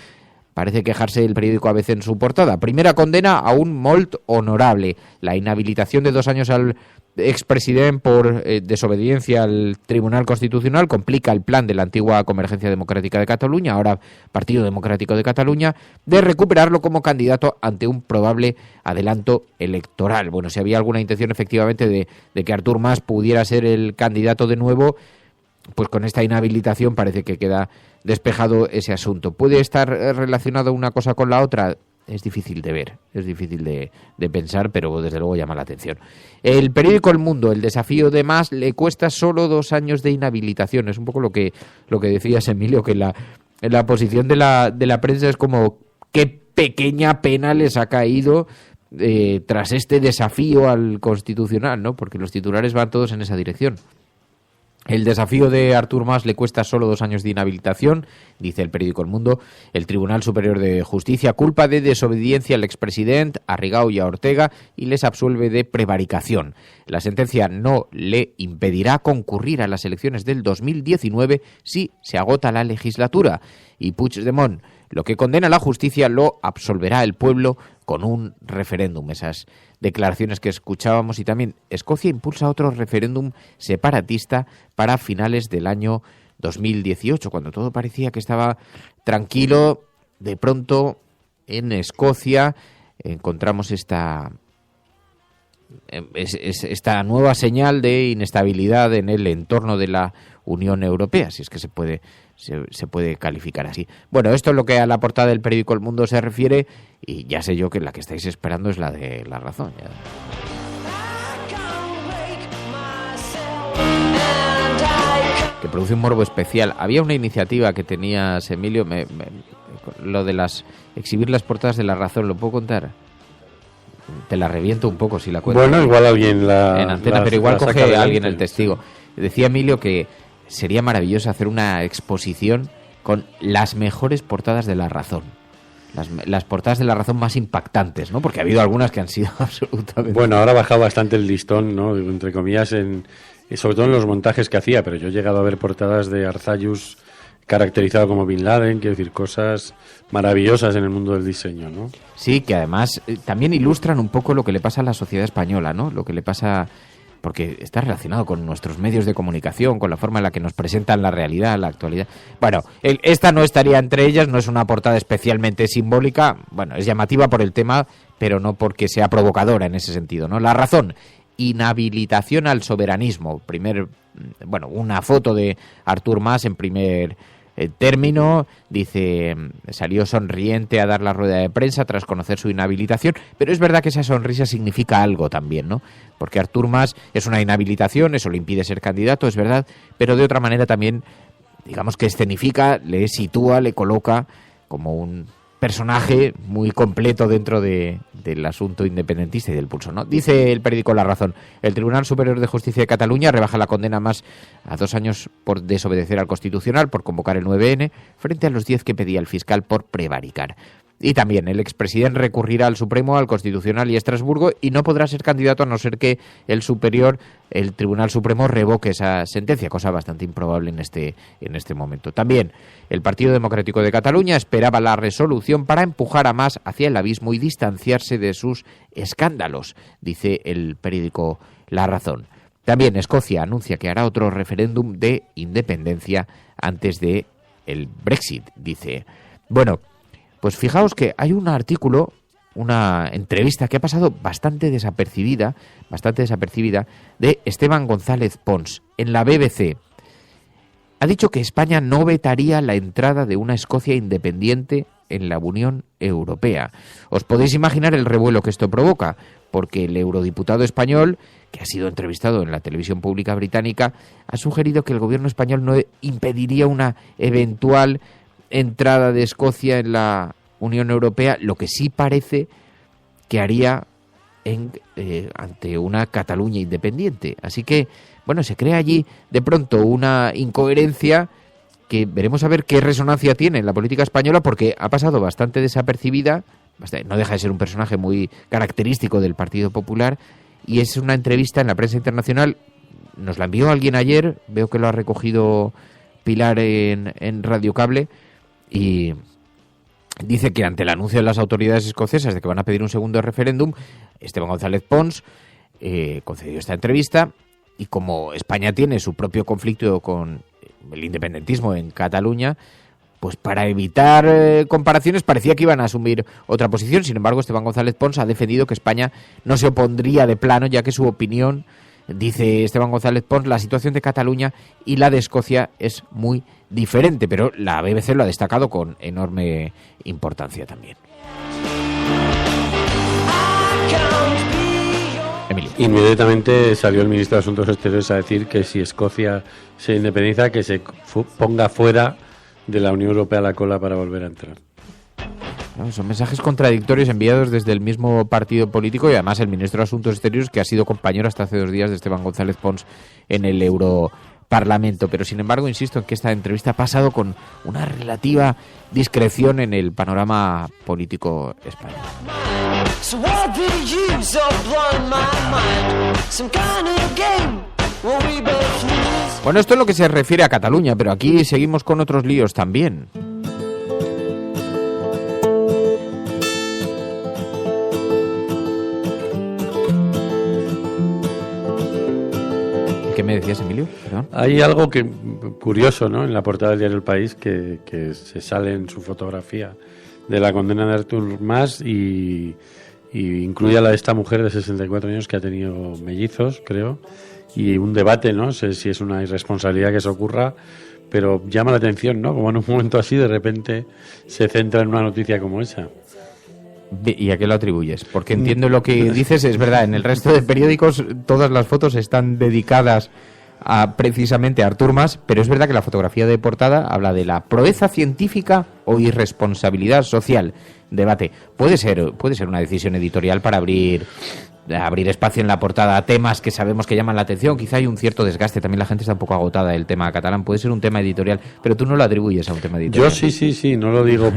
Parece quejarse el periódico ABC en su portada. Primera condena a un molt honorable. La inhabilitación de 2 años al expresidente por desobediencia al Tribunal Constitucional complica el plan de la antigua Convergencia Democrática de Cataluña, ahora Partido Democrático de Cataluña, de recuperarlo como candidato ante un probable adelanto electoral. Bueno, si había alguna intención efectivamente de que Artur Mas pudiera ser el candidato de nuevo, pues con esta inhabilitación parece que queda despejado ese asunto. ¿Puede estar relacionado una cosa con la otra? Es difícil de ver, es difícil de pensar, pero desde luego llama la atención. El periódico El Mundo, el desafío de Mas le cuesta solo 2 años de inhabilitación. Es un poco lo que decías, Emilio, que la posición de la prensa es como qué pequeña pena les ha caído tras este desafío al Constitucional, ¿no? Porque los titulares van todos en esa dirección. El desafío de Artur Mas le cuesta solo 2 años de inhabilitación, dice el periódico El Mundo. El Tribunal Superior de Justicia culpa de desobediencia al expresidente, a Rigau y a Ortega y les absuelve de prevaricación. La sentencia no le impedirá concurrir a las elecciones del 2019 si se agota la legislatura. Y Puigdemont, lo que condena la justicia lo absolverá el pueblo con un referéndum. Esas declaraciones que escuchábamos. Y también Escocia impulsa otro referéndum separatista para finales del año 2018, cuando todo parecía que estaba tranquilo. De pronto en Escocia encontramos esta nueva señal de inestabilidad en el entorno de la Unión Europea, si es que se puede calificar así. Bueno, esto es lo que a la portada del periódico El Mundo se refiere, y ya sé yo que la que estáis esperando es la de La Razón. Ya. Que produce un morbo especial. Había una iniciativa que tenías, Emilio, lo de exhibir las portadas de La Razón, ¿lo puedo contar? Te la reviento un poco si la cuento. Bueno, igual alguien en antena, pero igual coge a alguien el testigo. Decía Emilio que sería maravilloso hacer una exposición con las mejores portadas de La Razón. Las portadas de La Razón más impactantes, ¿no? Porque ha habido algunas que han sido absolutamente... Bueno, ahora ha bajado bastante el listón, ¿no? Entre comillas, sobre todo en los montajes que hacía, pero yo he llegado a ver portadas de Arzallus caracterizado como Bin Laden, quiero decir, cosas maravillosas en el mundo del diseño, ¿no? Sí, que además también ilustran un poco lo que le pasa a la sociedad española, ¿no? Lo que le pasa, porque está relacionado con nuestros medios de comunicación, con la forma en la que nos presentan la realidad, la actualidad. Bueno, esta no estaría entre ellas, no es una portada especialmente simbólica, bueno, es llamativa por el tema, pero no porque sea provocadora en ese sentido, ¿no? La Razón, inhabilitación al soberanismo. Una foto de Artur Mas en primer término, dice, salió sonriente a dar la rueda de prensa tras conocer su inhabilitación, pero es verdad que esa sonrisa significa algo también, ¿no? Porque Artur Mas es una inhabilitación, eso le impide ser candidato, es verdad, pero de otra manera también, digamos que escenifica, le sitúa, le coloca como un personaje muy completo dentro del asunto independentista y del pulso, ¿no? Dice el periódico La Razón, el Tribunal Superior de Justicia de Cataluña rebaja la condena más a 2 años por desobedecer al Constitucional, por convocar el 9N, frente a los 10 que pedía el fiscal por prevaricar. Y también el expresidente recurrirá al Supremo, al Constitucional y a Estrasburgo y no podrá ser candidato a no ser que el Tribunal Supremo revoque esa sentencia, cosa bastante improbable en este momento. También el Partido Democrático de Cataluña esperaba la resolución para empujar a Mas hacia el abismo y distanciarse de sus escándalos, dice el periódico La Razón. También Escocia anuncia que hará otro referéndum de independencia antes de el Brexit, dice. Bueno, Pues fijaos que hay un artículo, una entrevista que ha pasado bastante desapercibida, de Esteban González Pons en la BBC. Ha dicho que España no vetaría la entrada de una Escocia independiente en la Unión Europea. Os podéis imaginar el revuelo que esto provoca, porque el eurodiputado español, que ha sido entrevistado en la televisión pública británica, ha sugerido que el gobierno español no impediría una eventual entrada de Escocia en la Unión Europea, lo que sí parece que haría ante una Cataluña independiente. Así que, bueno, se crea allí de pronto una incoherencia que veremos a ver qué resonancia tiene en la política española, porque ha pasado bastante desapercibida, no deja de ser un personaje muy característico del Partido Popular, y es una entrevista en la prensa internacional. Nos la envió alguien ayer, veo que lo ha recogido Pilar en Radio Cable, y dice que ante el anuncio de las autoridades escocesas de que van a pedir un segundo referéndum, Esteban González Pons concedió esta entrevista, y como España tiene su propio conflicto con el independentismo en Cataluña, pues para evitar comparaciones parecía que iban a asumir otra posición. Sin embargo, Esteban González Pons ha defendido que España no se opondría de plano, ya que su opinión, dice Esteban González Pons, la situación de Cataluña y la de Escocia es muy diferente, pero la BBC lo ha destacado con enorme importancia también. Emilio. Inmediatamente salió el ministro de Asuntos Exteriores a decir que si Escocia se independiza, que se ponga fuera de la Unión Europea a la cola para volver a entrar. No, son mensajes contradictorios enviados desde el mismo partido político, y además el ministro de Asuntos Exteriores, que ha sido compañero hasta hace 2 días de Esteban González Pons en el Europarlamento. Pero sin embargo, insisto en que esta entrevista ha pasado con una relativa discreción en el panorama político español. Bueno, esto es lo que se refiere a Cataluña, pero aquí seguimos con otros líos también. ¿Qué me decías, Emilio? ¿Perdón? Hay algo que curioso, ¿no?, en la portada del diario El País, que se sale en su fotografía de la condena de Artur Mas y incluye a la de esta mujer de 64 años que ha tenido mellizos, creo, y un debate, no sé si es una irresponsabilidad que eso ocurra, pero llama la atención, ¿no?, como en un momento así de repente se centra en una noticia como esa. ¿Y a qué lo atribuyes? Porque entiendo lo que dices, es verdad, en el resto de periódicos todas las fotos están dedicadas precisamente a Artur Mas, pero es verdad que la fotografía de portada habla de la proeza científica o irresponsabilidad social. Debate. Puede ser una decisión editorial para abrir espacio en la portada a temas que sabemos que llaman la atención. Quizá hay un cierto desgaste, también la gente está un poco agotada del tema catalán. Puede ser un tema editorial, pero tú no lo atribuyes a un tema editorial. Yo sí, no lo digo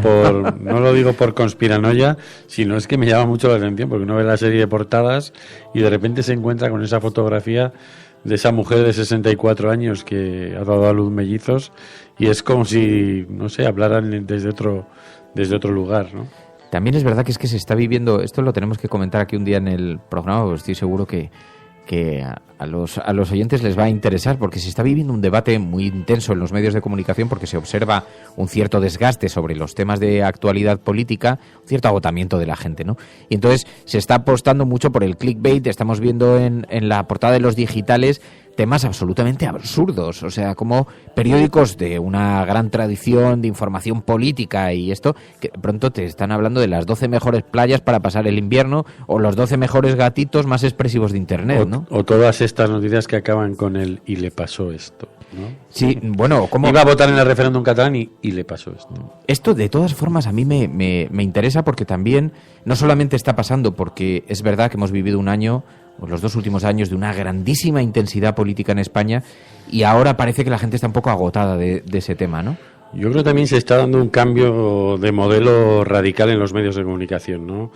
por conspiranoia, sino es que me llama mucho la atención, porque uno ve la serie de portadas y de repente se encuentra con esa fotografía de esa mujer de 64 años que ha dado a luz mellizos, y es como si, no sé, hablaran desde otro lugar, ¿no? También es verdad que se está viviendo, esto lo tenemos que comentar aquí un día en el programa, porque estoy seguro que a los oyentes les va a interesar, porque se está viviendo un debate muy intenso en los medios de comunicación, porque se observa un cierto desgaste sobre los temas de actualidad política, un cierto agotamiento de la gente, ¿no? Y entonces se está apostando mucho por el clickbait. Estamos viendo en la portada de los digitales temas absolutamente absurdos, o sea, como periódicos de una gran tradición de información política y esto, que de pronto te están hablando de las 12 mejores playas para pasar el invierno, o los 12 mejores gatitos más expresivos de Internet, ¿no? O todas estas noticias que acaban con el "y le pasó esto", ¿no? Sí, bueno, ¿cómo? Iba a votar en el referéndum catalán y le pasó esto. Esto, de todas formas, a mí me interesa, porque también no solamente está pasando, porque es verdad que hemos vivido un año, los 2 últimos años, de una grandísima intensidad política en España, y ahora parece que la gente está un poco agotada de ese tema, ¿no? Yo creo que también se está dando un cambio de modelo radical en los medios de comunicación, ¿no?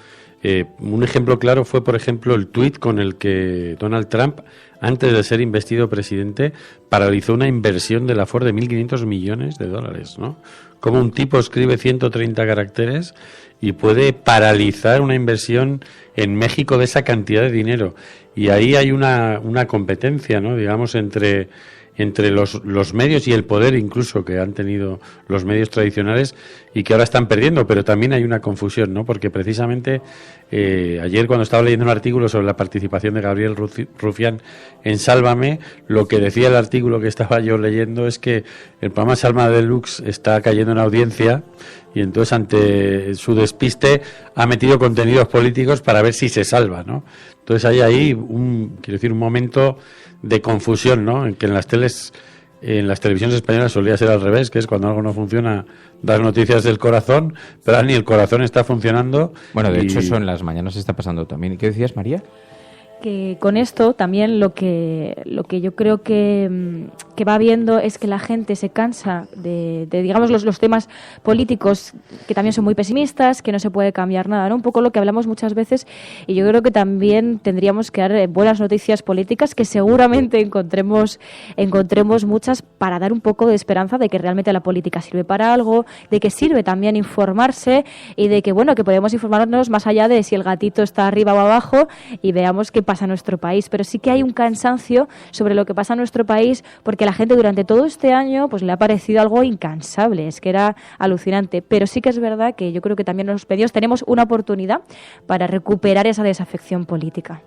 Un ejemplo claro fue, por ejemplo, el tuit con el que Donald Trump, antes de ser investido presidente, paralizó una inversión de la Ford de 1.500 millones de dólares, ¿no? Como un tipo escribe 130 caracteres y puede paralizar una inversión en México de esa cantidad de dinero. Y ahí hay una competencia, ¿no?, digamos, entre entre los medios y el poder incluso que han tenido los medios tradicionales y que ahora están perdiendo, pero también hay una confusión, ¿no? Porque precisamente ayer cuando estaba leyendo un artículo sobre la participación de Gabriel Rufián en Sálvame, lo que decía el artículo que estaba yo leyendo es que el programa Sálvame Deluxe está cayendo en audiencia y entonces ante su despiste ha metido contenidos políticos para ver si se salva, ¿no? Entonces hay ahí un momento de confusión, ¿no? En que en las televisiones españolas solía ser al revés, que es cuando algo no funciona, dar noticias del corazón, pero ahora ni el corazón está funcionando. Bueno, de hecho eso en las mañanas está pasando también. ¿Y qué decías, María? Que con esto también lo que yo creo que va viendo es que la gente se cansa de digamos, los temas políticos que también son muy pesimistas, que no se puede cambiar nada, ¿no? Un poco lo que hablamos muchas veces, y yo creo que también tendríamos que dar buenas noticias políticas, que seguramente encontremos muchas, para dar un poco de esperanza de que realmente la política sirve para algo, de que sirve también informarse y de que, bueno, que podemos informarnos más allá de si el gatito está arriba o abajo y veamos qué pasa en nuestro país. Pero sí que hay un cansancio sobre lo que pasa en nuestro país, porque la gente durante todo este año pues le ha parecido algo incansable, es que era alucinante. Pero sí que es verdad que yo creo que también los medios tenemos una oportunidad para recuperar esa desafección política.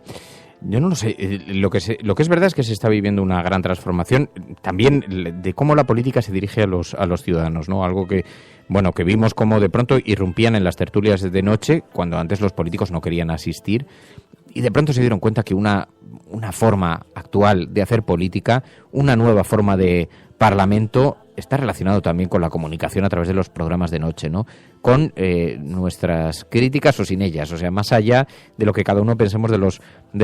Yo no lo sé. Lo que es verdad es que se está viviendo una gran transformación también de cómo la política se dirige a los ciudadanos, ¿no? Algo que, bueno, que vimos como de pronto irrumpían en las tertulias de noche cuando antes los políticos no querían asistir, y de pronto se dieron cuenta que una forma actual de hacer política, una nueva forma de parlamento, está relacionado también con la comunicación a través de los programas de noche, ¿no? Con nuestras críticas o sin ellas, o sea, más allá de lo que cada uno pensemos de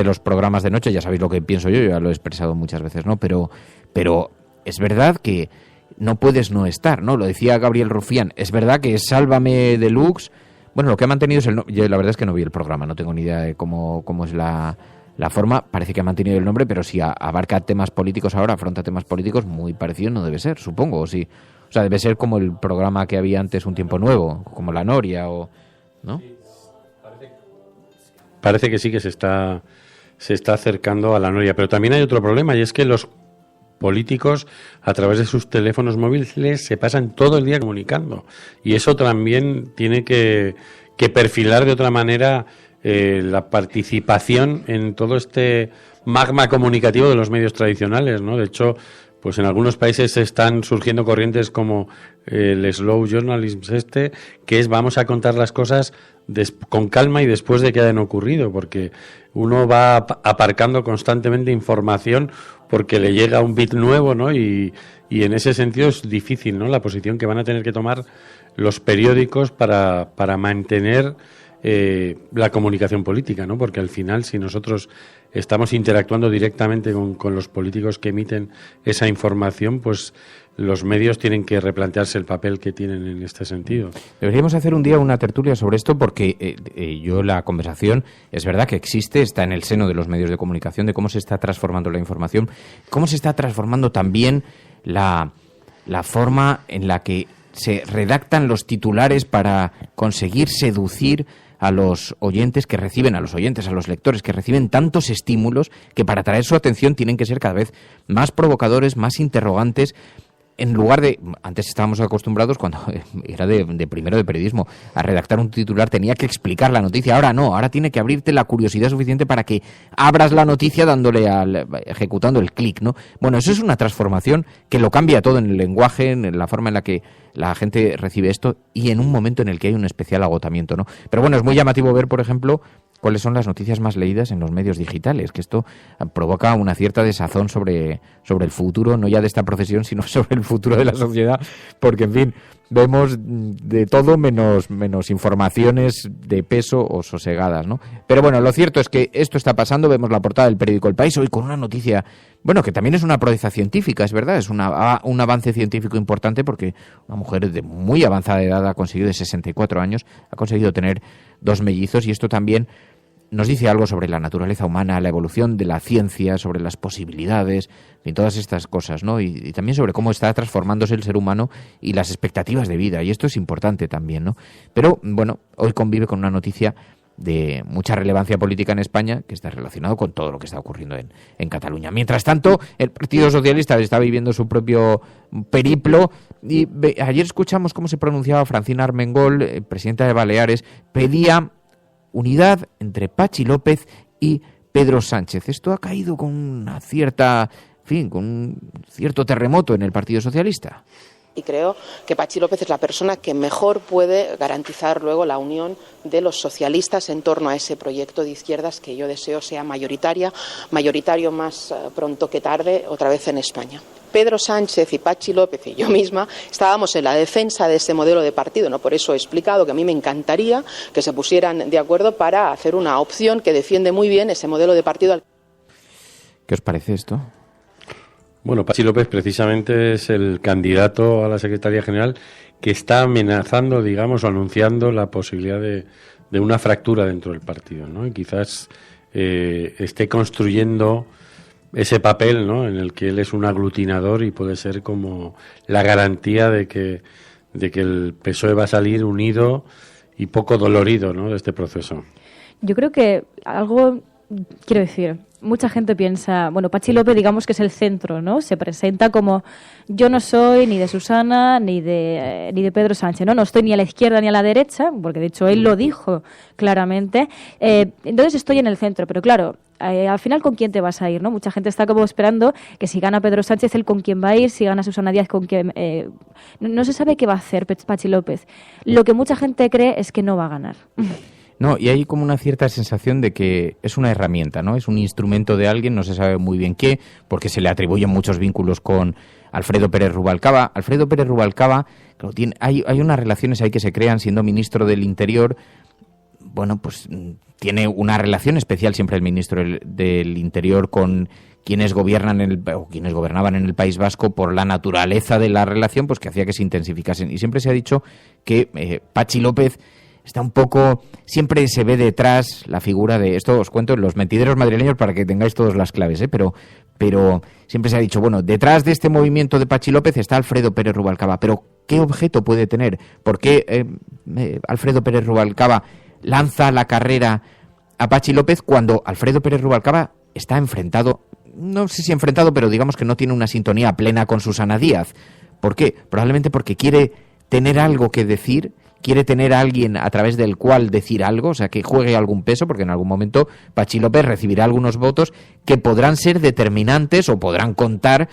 los programas de noche. Ya sabéis lo que pienso yo ya lo he expresado muchas veces, ¿no? Pero es verdad que no puedes no estar, ¿no? Lo decía Gabriel Rufián, es verdad que Sálvame Deluxe, bueno, lo que ha mantenido es el nombre. Yo la verdad es que no vi el programa, no tengo ni idea de cómo es la forma. Parece que ha mantenido el nombre, pero si abarca temas políticos ahora, afronta temas políticos, muy parecido no debe ser, supongo, o sí. O sea, debe ser como el programa que había antes, Un Tiempo Nuevo, como La Noria, o ¿no? Sí, parece que sí, que se está acercando a La Noria, pero también hay otro problema, y es que los políticos a través de sus teléfonos móviles se pasan todo el día comunicando, y eso también tiene que perfilar de otra manera la participación en todo este magma comunicativo de los medios tradicionales, ¿no? De hecho, pues en algunos países están surgiendo corrientes como el slow journalism que es vamos a contar las cosas con calma y después de que hayan ocurrido, porque uno va aparcando constantemente información porque le llega un bit nuevo, ¿no? Y en ese sentido es difícil, ¿no? La posición que van a tener que tomar los periódicos para mantener la comunicación política, ¿no? Porque al final, si nosotros estamos interactuando directamente con los políticos que emiten esa información, pues los medios tienen que replantearse el papel que tienen en este sentido. Deberíamos hacer un día una tertulia sobre esto, porque la conversación es verdad que existe, está en el seno de los medios de comunicación, de cómo se está transformando la información, cómo se está transformando también la forma en la que se redactan los titulares para conseguir seducir a los oyentes, a los lectores que reciben tantos estímulos que para atraer su atención tienen que ser cada vez más provocadores, más interrogantes. En lugar de, antes estábamos acostumbrados, cuando era de primero de periodismo, a redactar un titular tenía que explicar la noticia. Ahora no, ahora tiene que abrirte la curiosidad suficiente para que abras la noticia ejecutando el clic, ¿no? Bueno, eso es una transformación que lo cambia todo en el lenguaje, en la forma en la que la gente recibe esto y en un momento en el que hay un especial agotamiento, ¿no? Pero bueno, es muy llamativo ver, por ejemplo, cuáles son las noticias más leídas en los medios digitales, que esto provoca una cierta desazón sobre el futuro, no ya de esta profesión, sino sobre el futuro de la sociedad, porque, en fin, vemos de todo menos informaciones de peso o sosegadas, ¿no? Pero bueno, lo cierto es que esto está pasando. Vemos la portada del periódico El País hoy con una noticia, bueno, que también es una proeza científica, es verdad, es un avance científico importante, porque una mujer de muy avanzada edad ha conseguido, de 64 años, ha conseguido tener 2 mellizos, y esto también nos dice algo sobre la naturaleza humana, la evolución de la ciencia, sobre las posibilidades y todas estas cosas, ¿no? Y también sobre cómo está transformándose el ser humano y las expectativas de vida, y esto es importante también, ¿no? Pero, bueno, hoy convive con una noticia de mucha relevancia política en España, que está relacionado con todo lo que está ocurriendo en Cataluña. Mientras tanto, el Partido Socialista está viviendo su propio periplo y ayer escuchamos cómo se pronunciaba Francina Armengol, presidenta de Baleares, pedía unidad entre Patxi López y Pedro Sánchez. Esto ha caído con una cierta, con un cierto terremoto en el Partido Socialista. Y creo que Patxi López es la persona que mejor puede garantizar luego la unión de los socialistas en torno a ese proyecto de izquierdas que yo deseo sea mayoritario más pronto que tarde, otra vez en España. Pedro Sánchez y Patxi López y yo misma estábamos en la defensa de ese modelo de partido, ¿no? Por eso he explicado que a mí me encantaría que se pusieran de acuerdo para hacer una opción que defiende muy bien ese modelo de partido. ¿Qué os parece esto? Bueno, Patxi López precisamente es el candidato a la Secretaría General que está amenazando, digamos, o anunciando la posibilidad de una fractura dentro del partido, ¿no? Y quizás esté construyendo ese papel, ¿no?, en el que él es un aglutinador y puede ser como la garantía de que el PSOE va a salir unido y poco dolorido, ¿no?, de este proceso. Yo creo que quiero decir, mucha gente piensa, bueno, Patxi López digamos que es el centro, ¿no? Se presenta como yo no soy ni de Susana ni de Pedro Sánchez, ¿no? No estoy ni a la izquierda ni a la derecha, porque de hecho él lo dijo claramente. Entonces estoy en el centro, pero claro, al final ¿con quién te vas a ir, no? Mucha gente está como esperando que si gana Pedro Sánchez, él con quién va a ir, si gana Susana Díaz, con quién... no se sabe qué va a hacer Patxi López. Lo que mucha gente cree es que no va a ganar. No, y hay como una cierta sensación de que es una herramienta, ¿no? Es un instrumento de alguien, no se sabe muy bien qué, porque se le atribuyen muchos vínculos con Alfredo Pérez Rubalcaba. Alfredo Pérez Rubalcaba, claro, hay unas relaciones ahí que se crean siendo ministro del Interior. Bueno, pues tiene una relación especial siempre el ministro del Interior con quienes gobernaban en el País Vasco por la naturaleza de la relación, pues que hacía que se intensificasen. Y siempre se ha dicho que Patxi López está un poco, siempre se ve detrás la figura de, esto os cuento en los mentideros madrileños para que tengáis todas las claves, pero siempre se ha dicho, bueno, detrás de este movimiento de Patxi López está Alfredo Pérez Rubalcaba, pero ¿qué objeto puede tener? ¿Por qué Alfredo Pérez Rubalcaba lanza la carrera a Patxi López cuando Alfredo Pérez Rubalcaba está enfrentado, no sé si enfrentado, pero digamos que no tiene una sintonía plena con Susana Díaz? ¿Por qué? Probablemente porque quiere tener algo que decir, quiere tener a alguien a través del cual decir algo, o sea, que juegue algún peso, porque en algún momento Patxi López recibirá algunos votos que podrán ser determinantes o podrán contar,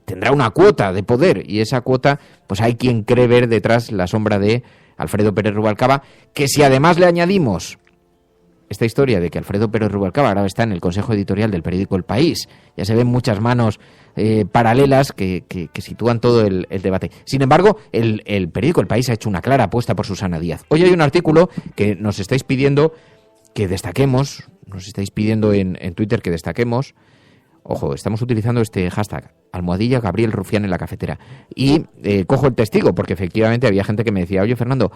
tendrá una cuota de poder, y esa cuota, pues hay quien cree ver detrás la sombra de Alfredo Pérez Rubalcaba, que si además le añadimos esta historia de que Alfredo Pérez Rubalcaba ahora está en el consejo editorial del periódico El País, ya se ven muchas manos paralelas que sitúan todo el debate. Sin embargo, el periódico El País ha hecho una clara apuesta por Susana Díaz. Hoy hay un artículo que nos estáis pidiendo que destaquemos, nos estáis pidiendo en Twitter que destaquemos. Ojo, estamos utilizando este hashtag, @ Gabriel Rufián en la cafetera. Y cojo el testigo, porque efectivamente había gente que me decía, oye, Fernando,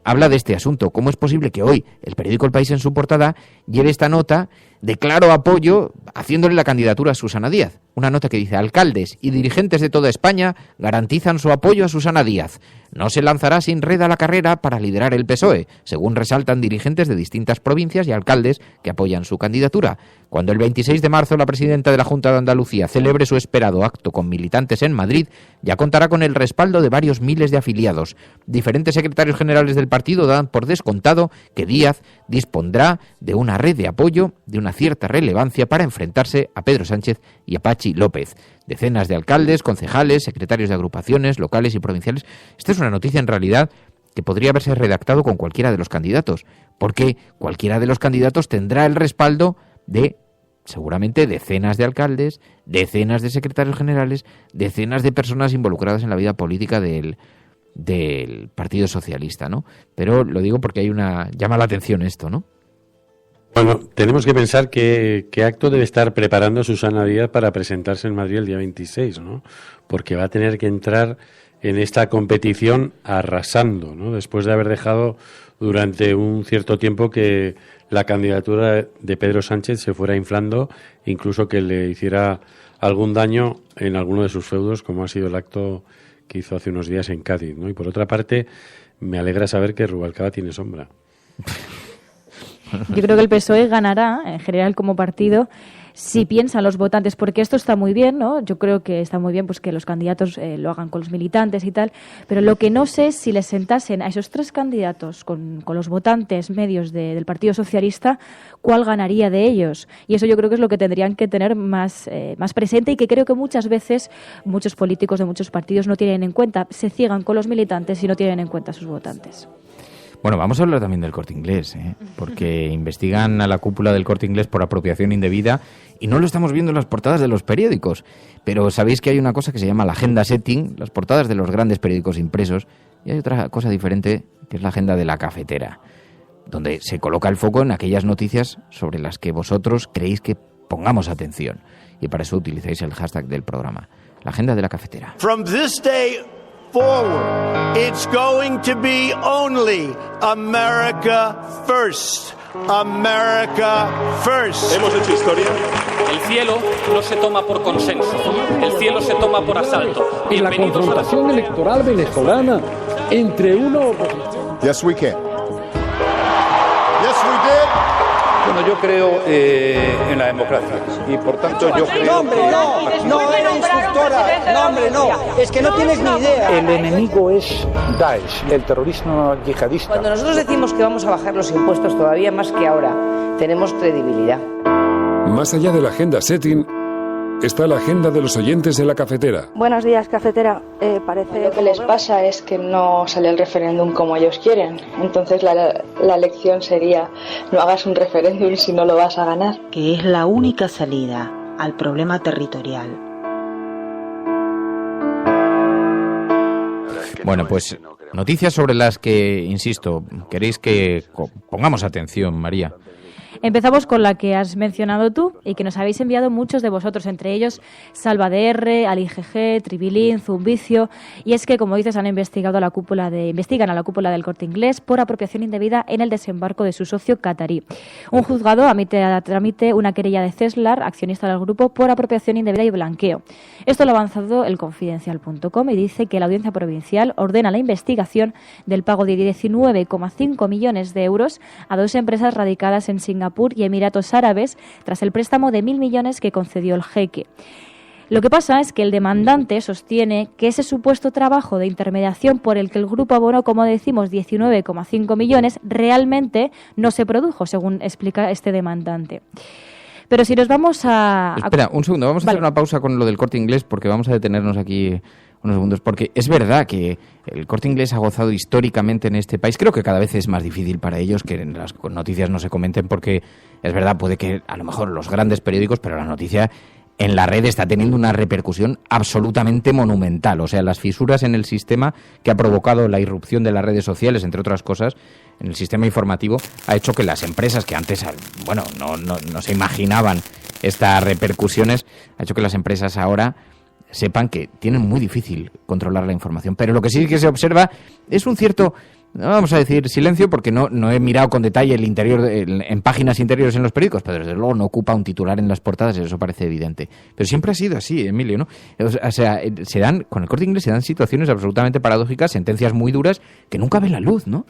habla de este asunto. ¿Cómo es posible que hoy el periódico El País en su portada lleve esta nota de claro apoyo haciéndole la candidatura a Susana Díaz? Una nota que dice: alcaldes y dirigentes de toda España garantizan su apoyo a Susana Díaz. No se lanzará sin red a la carrera para liderar el PSOE, según resaltan dirigentes de distintas provincias y alcaldes que apoyan su candidatura. Cuando el 26 de marzo la presidenta de la Junta de Andalucía celebre su esperado acto con militantes en Madrid, ya contará con el respaldo de varios miles de afiliados. Diferentes secretarios generales del partido dan por descontado que Díaz dispondrá de una red de apoyo de una cierta relevancia para enfrentarse a Pedro Sánchez y a Patxi López. Decenas de alcaldes, concejales, secretarios de agrupaciones locales y provinciales. Esta es una noticia en realidad que podría haberse redactado con cualquiera de los candidatos, porque cualquiera de los candidatos tendrá el respaldo de seguramente decenas de alcaldes, decenas de secretarios generales, decenas de personas involucradas en la vida política del Partido Socialista, ¿no? Pero lo digo porque llama la atención esto, ¿no? Bueno, tenemos que pensar qué acto debe estar preparando Susana Díaz para presentarse en Madrid el día 26, ¿no? Porque va a tener que entrar en esta competición arrasando, ¿no? Después de haber dejado durante un cierto tiempo que la candidatura de Pedro Sánchez se fuera inflando, incluso que le hiciera algún daño en alguno de sus feudos, como ha sido el acto que hizo hace unos días en Cádiz, ¿no? Y por otra parte, me alegra saber que Rubalcaba tiene sombra. Yo creo que el PSOE ganará, en general como partido, si piensan los votantes, porque esto está muy bien, ¿no? Yo creo que está muy bien pues que los candidatos lo hagan con los militantes y tal, pero lo que no sé es si les sentasen a esos 3 candidatos con los votantes medios del Partido Socialista, cuál ganaría de ellos. Y eso yo creo que es lo que tendrían que tener más presente y que creo que muchas veces muchos políticos de muchos partidos no tienen en cuenta, se ciegan con los militantes y no tienen en cuenta a sus votantes. Bueno, vamos a hablar también del Corte Inglés, porque investigan a la cúpula del Corte Inglés por apropiación indebida y no lo estamos viendo en las portadas de los periódicos. Pero sabéis que hay una cosa que se llama la agenda setting, las portadas de los grandes periódicos impresos, y hay otra cosa diferente que es la agenda de la cafetera, donde se coloca el foco en aquellas noticias sobre las que vosotros creéis que pongamos atención. Y para eso utilizáis el hashtag del programa, la agenda de la cafetera. From this day forward, it's going to be only America first. America first. Hemos hecho historia. El cielo no se toma por consenso, el cielo se toma por asalto. Y la confrontación electoral venezolana entre uno... Yes, we can. Yes, we did. Bueno, yo creo en la democracia y por tanto yo creo... No, hombre, no era instructora, no, hombre, no, es que no tienes ni idea. El enemigo es Daesh, el terrorismo yihadista. Cuando nosotros decimos que vamos a bajar los impuestos todavía más que ahora, tenemos credibilidad. Más allá de la agenda setting, está la agenda de los oyentes de la cafetera. Buenos días, cafetera. Parece lo que les pasa es que no sale el referéndum como ellos quieren. Entonces la lección sería: no hagas un referéndum si no lo vas a ganar. Que es la única salida al problema territorial. Bueno, pues noticias sobre las que, insisto, queréis que pongamos atención, María. Empezamos con la que has mencionado tú y que nos habéis enviado muchos de vosotros, entre ellos Salva DR, Ali GG, Tribilín, Zumbicio, y es que, como dices, investigan a la cúpula del Corte Inglés por apropiación indebida en el desembarco de su socio catarí. Un juzgado admite a trámite una querella de Ceslar, accionista del grupo, por apropiación indebida y blanqueo. Esto lo ha avanzado el Confidencial.com y dice que la Audiencia Provincial ordena la investigación del pago de 19,5 millones de euros a 2 empresas radicadas en Singapur y Emiratos Árabes tras el préstamo de 1.000 millones que concedió el jeque. Lo que pasa es que el demandante sostiene que ese supuesto trabajo de intermediación por el que el grupo abonó, como decimos, 19,5 millones, realmente no se produjo, según explica este demandante. Pero si nos vamos a... Espera, un segundo, vamos a hacer una pausa con lo del Corte Inglés porque vamos a detenernos aquí unos segundos, porque es verdad que el Corte Inglés ha gozado históricamente en este país. Creo que cada vez es más difícil para ellos que en las noticias no se comenten, porque es verdad, puede que a lo mejor los grandes periódicos, pero la noticia en la red está teniendo una repercusión absolutamente monumental. O sea, las fisuras en el sistema que ha provocado la irrupción de las redes sociales, entre otras cosas, en el sistema informativo, ha hecho que las empresas que antes, bueno, no se imaginaban estas repercusiones, ha hecho que las empresas ahora sepan que tienen muy difícil controlar la información. Pero lo que sí que se observa es un cierto, no vamos a decir silencio, porque no he mirado con detalle el interior en páginas interiores en los periódicos, pero desde luego no ocupa un titular en las portadas, eso parece evidente. Pero siempre ha sido así, Emilio, ¿no? O sea, con el Corte Inglés se dan situaciones absolutamente paradójicas, sentencias muy duras que nunca ven la luz, ¿no?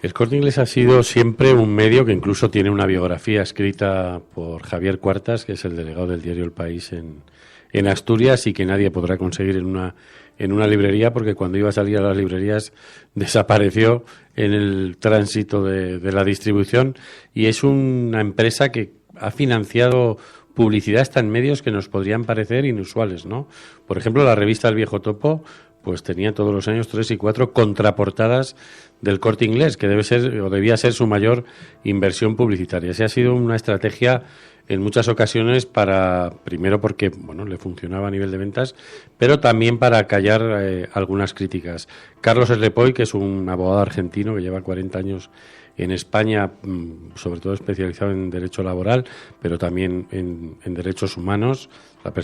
El Corte Inglés ha sido siempre un medio que incluso tiene una biografía escrita por Javier Cuartas, que es el delegado del diario El País en Asturias, y que nadie podrá conseguir en una librería, porque cuando iba a salir a las librerías desapareció en el tránsito de la distribución, y es una empresa que ha financiado publicidad hasta en medios que nos podrían parecer inusuales, ¿no? Por ejemplo, la revista El Viejo Topo pues tenía todos los años 3 y 4 contraportadas del Corte Inglés, que debe ser o debía ser su mayor inversión publicitaria. Esa ha sido una estrategia en muchas ocasiones primero porque bueno, le funcionaba a nivel de ventas, pero también para callar algunas críticas. Carlos Eslepoy, que es un abogado argentino que lleva 40 años en España, sobre todo especializado en derecho laboral, pero también en derechos humanos,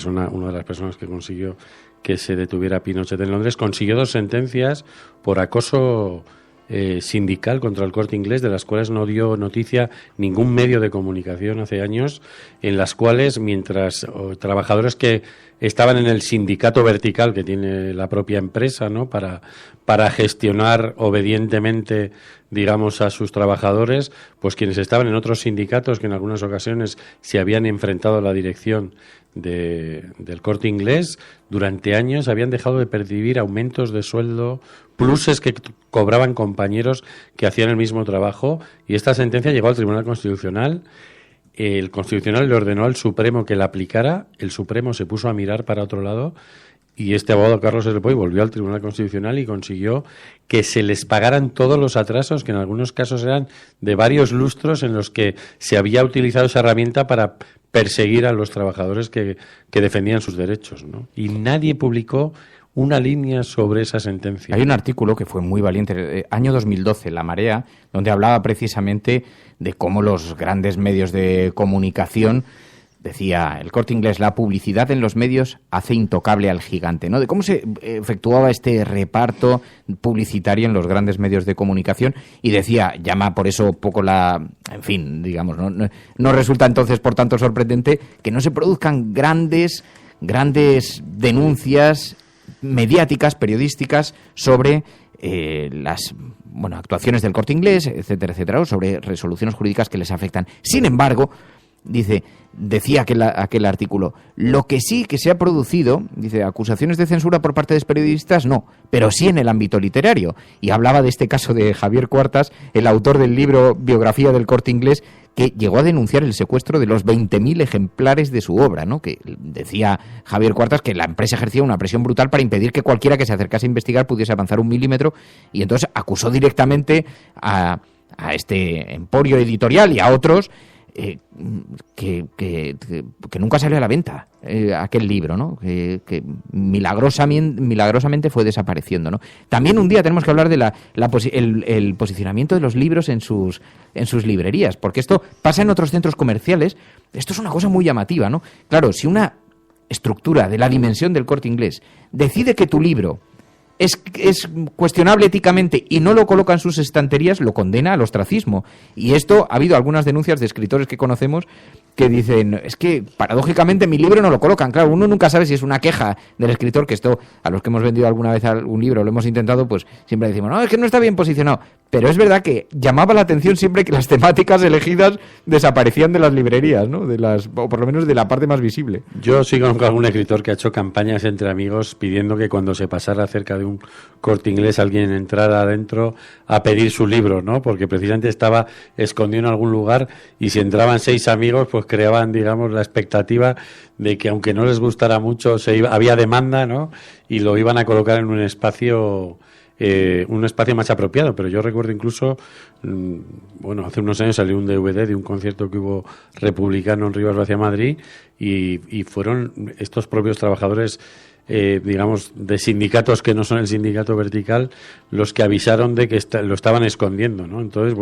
una de las personas que consiguió que se detuviera Pinochet en Londres, consiguió 2 sentencias por acoso sindical contra el Corte Inglés, de las cuales no dio noticia ningún medio de comunicación hace años, en las cuales mientras trabajadores que estaban en el sindicato vertical que tiene la propia empresa, ¿no?, para gestionar obedientemente, digamos, a sus trabajadores, pues quienes estaban en otros sindicatos que en algunas ocasiones se habían enfrentado a la dirección del Corte Inglés, durante años habían dejado de percibir aumentos de sueldo, pluses que cobraban compañeros que hacían el mismo trabajo, y esta sentencia llegó al Tribunal Constitucional. El Constitucional le ordenó al Supremo que la aplicara, el Supremo se puso a mirar para otro lado, y este abogado Carlos S. Poy volvió al Tribunal Constitucional y consiguió que se les pagaran todos los atrasos, que en algunos casos eran de varios lustros, en los que se había utilizado esa herramienta para perseguir a los trabajadores que defendían sus derechos, ¿no? Y nadie publicó una línea sobre esa sentencia. Hay un artículo que fue muy valiente, año 2012, La Marea, donde hablaba precisamente de cómo los grandes medios de comunicación, decía el Corte Inglés, la publicidad en los medios hace intocable al gigante, ¿no? De cómo se efectuaba este reparto publicitario en los grandes medios de comunicación, y decía, llama por eso poco en fin, digamos, no resulta entonces por tanto sorprendente que no se produzcan grandes denuncias mediáticas, periodísticas, sobre las actuaciones del Corte Inglés, etcétera, etcétera, o sobre resoluciones jurídicas que les afectan. Sin embargo, decía aquel artículo, lo que sí que se ha producido, dice, acusaciones de censura por parte de periodistas no, pero sí en el ámbito literario. Y hablaba de este caso de Javier Cuartas, el autor del libro Biografía del Corte Inglés, que llegó a denunciar el secuestro de los 20.000 ejemplares de su obra, ¿no? Que decía Javier Cuartas que la empresa ejercía una presión brutal para impedir que cualquiera que se acercase a investigar pudiese avanzar 1 milímetro, y entonces acusó directamente a este emporio editorial y a otros que nunca salió a la venta aquel libro, ¿no? Que milagrosamente fue desapareciendo, ¿no? También un día tenemos que hablar de el posicionamiento de los libros en sus librerías, porque esto pasa en otros centros comerciales. Esto es una cosa muy llamativa, ¿no? Claro, si una estructura de la dimensión del Corte Inglés decide que tu libro es cuestionable éticamente y no lo coloca en sus estanterías, lo condena al ostracismo. Y esto, ha habido algunas denuncias de escritores que conocemos que dicen, es que paradójicamente mi libro no lo colocan. Claro, uno nunca sabe si es una queja del escritor, que esto, a los que hemos vendido alguna vez algún libro, lo hemos intentado, pues siempre decimos, no, es que no está bien posicionado. Pero es verdad que llamaba la atención siempre que las temáticas elegidas desaparecían de las librerías, ¿no? O por lo menos de la parte más visible. Yo sí conozco a algún escritor que ha hecho campañas entre amigos pidiendo que cuando se pasara cerca de un Corte Inglés alguien entrara adentro a pedir su libro, ¿no? Porque precisamente estaba escondido en algún lugar, y si entraban 6 amigos, pues creaban, digamos, la expectativa de que aunque no les gustara mucho, había demanda, ¿no? Y lo iban a colocar en un espacio más apropiado. Pero yo recuerdo incluso, hace unos años salió un DVD de un concierto que hubo republicano en Rivas Vacia, Madrid, y fueron estos propios trabajadores, digamos, de sindicatos que no son el sindicato vertical, los que avisaron de que lo estaban escondiendo, ¿no? Entonces,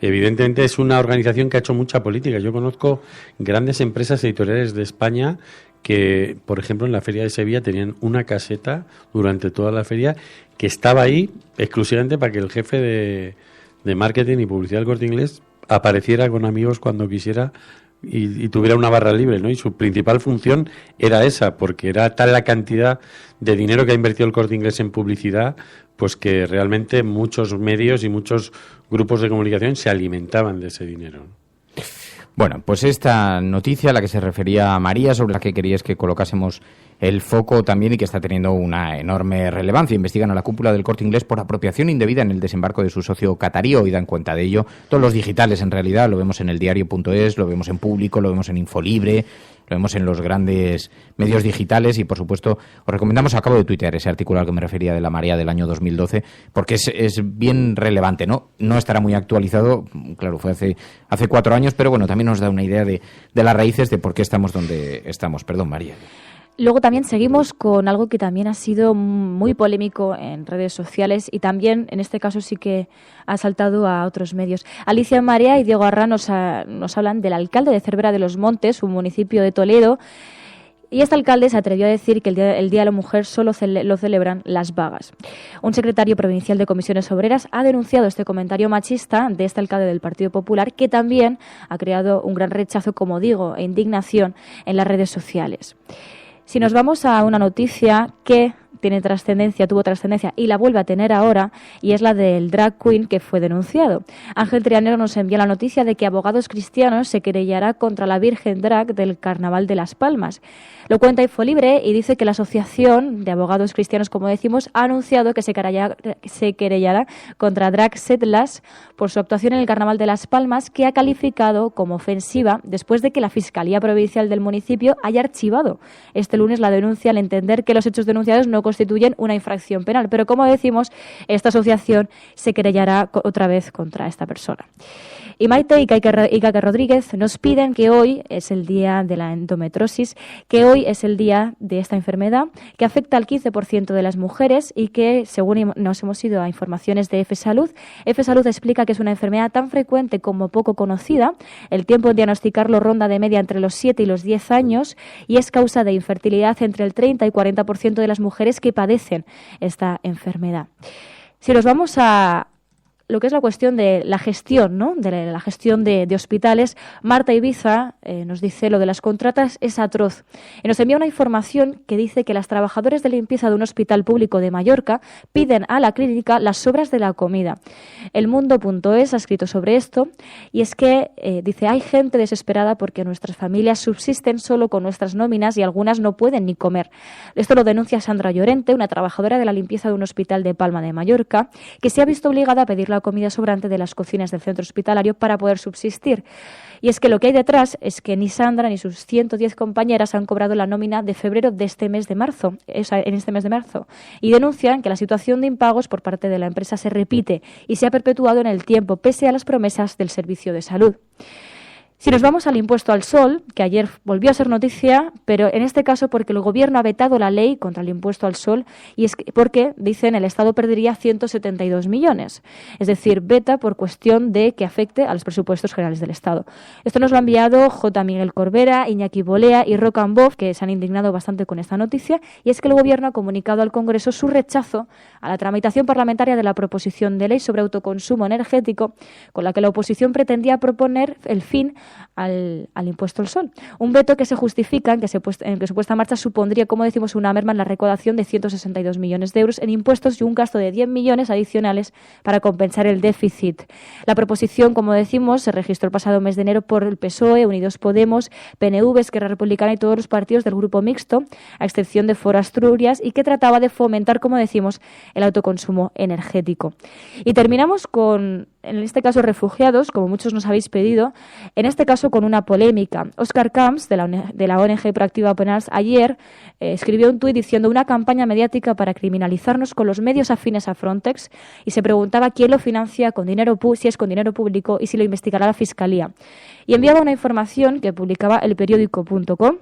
evidentemente es una organización que ha hecho mucha política. Yo conozco grandes empresas editoriales de España que, por ejemplo, en la Feria de Sevilla tenían una caseta durante toda la feria que estaba ahí exclusivamente para que el jefe de marketing y publicidad del Corte Inglés apareciera con amigos cuando quisiera y tuviera una barra libre, ¿no? Y su principal función era esa, porque era tal la cantidad de dinero que ha invertido el Corte Inglés en publicidad, pues que realmente muchos medios y muchos grupos de comunicación se alimentaban de ese dinero. Bueno, pues esta noticia a la que se refería María, sobre la que querías que colocásemos el foco también y que está teniendo una enorme relevancia. Investigan a la cúpula del Corte Inglés por apropiación indebida en el desembarco de su socio catarí, y dan cuenta de ello todos los digitales, en realidad. Lo vemos en eldiario.es, lo vemos en Público, lo vemos en Infolibre, lo vemos en los grandes medios digitales, y por supuesto os recomendamos, acabo de tuitear ese artículo al que me refería de La Marea del año 2012, porque es bien relevante, ¿no? No estará muy actualizado, claro, fue hace 4 años, pero bueno, también nos da una idea de las raíces de por qué estamos donde estamos. Perdón, María. Luego también seguimos con algo que también ha sido muy polémico en redes sociales, y también en este caso sí que ha saltado a otros medios. Alicia Marea y Diego Arrá nos hablan del alcalde de Cervera de los Montes, un municipio de Toledo, Y este alcalde se atrevió a decir que el Día de la Mujer solo lo celebran las vagas. Un secretario provincial de Comisiones Obreras ha denunciado este comentario machista de este alcalde del Partido Popular, que también ha creado un gran rechazo, como digo, e indignación en las redes sociales. Si nos vamos a una noticia que tuvo trascendencia y la vuelve a tener ahora, y es la del drag queen que fue denunciado. Ángel Trianero nos envía la noticia de que Abogados Cristianos se querellará contra la Virgen Drag del Carnaval de Las Palmas. Lo cuenta Infolibre y dice que la Asociación de Abogados Cristianos, como decimos, ha anunciado que se querellará contra Drag Setlas por su actuación en el Carnaval de Las Palmas, que ha calificado como ofensiva después de que la Fiscalía Provincial del municipio haya archivado este lunes la denuncia al entender que los hechos denunciados no constituyen una infracción penal. Pero, como decimos, esta asociación se querellará otra vez contra esta persona. Y Maite y Kake Rodríguez nos piden que hoy es el día de la endometriosis, que hoy es el día de esta enfermedad que afecta al 15% de las mujeres y que, según nos hemos ido a informaciones de F-Salud, F-Salud explica que es una enfermedad tan frecuente como poco conocida. El tiempo en diagnosticarlo ronda de media entre los 7 y los 10 años y es causa de infertilidad entre el 30 y 40% de las mujeres que padecen esta enfermedad. Si nos vamos a lo que es la cuestión de la gestión, ¿no? De la gestión de hospitales, Marta Ibiza nos dice lo de las contratas es atroz. Y nos envía una información que dice que las trabajadoras de limpieza de un hospital público de Mallorca piden a la clínica las sobras de la comida. Elmundo.es ha escrito sobre esto y es que dice, hay gente desesperada porque nuestras familias subsisten solo con nuestras nóminas y algunas no pueden ni comer. Esto lo denuncia Sandra Llorente, una trabajadora de la limpieza de un hospital de Palma de Mallorca, que se ha visto obligada a pedir la comida sobrante de las cocinas del centro hospitalario para poder subsistir. Y es que lo que hay detrás es que ni Sandra ni sus 110 compañeras han cobrado la nómina de febrero de este mes de marzo, y denuncian que la situación de impagos por parte de la empresa se repite y se ha perpetuado en el tiempo, pese a las promesas del Servicio de Salud. Si nos vamos al impuesto al sol, que ayer volvió a ser noticia, pero en este caso porque el Gobierno ha vetado la ley contra el impuesto al sol y es porque, dicen, el Estado perdería 172 millones. Es decir, veta por cuestión de que afecte a los presupuestos generales del Estado. Esto nos lo ha enviado J. Miguel Corbera, Iñaki Bolea y Rocambov, que se han indignado bastante con esta noticia, y es que el Gobierno ha comunicado al Congreso su rechazo a la tramitación parlamentaria de la proposición de ley sobre autoconsumo energético, con la que la oposición pretendía proponer el fin al impuesto al sol. Un veto que se justifica en que su puesta en marcha supondría, como decimos, una merma en la recaudación de 162 millones de euros en impuestos y un gasto de 10 millones adicionales para compensar el déficit. La proposición, como decimos, se registró el pasado mes de enero por el PSOE, Unidos Podemos, PNV, Esquerra Republicana y todos los partidos del grupo mixto, a excepción de Foro Asturias, y que trataba de fomentar, como decimos, el autoconsumo energético. Y terminamos con, en este caso, refugiados, como muchos nos habéis pedido, en este caso con una polémica. Óscar Camps, de la ONG Proactiva Open Arms, ayer escribió un tuit diciendo una campaña mediática para criminalizarnos con los medios afines a Frontex y se preguntaba quién lo financia con dinero si es con dinero público y si lo investigará la Fiscalía. Y enviaba una información que publicaba elperiodico.com,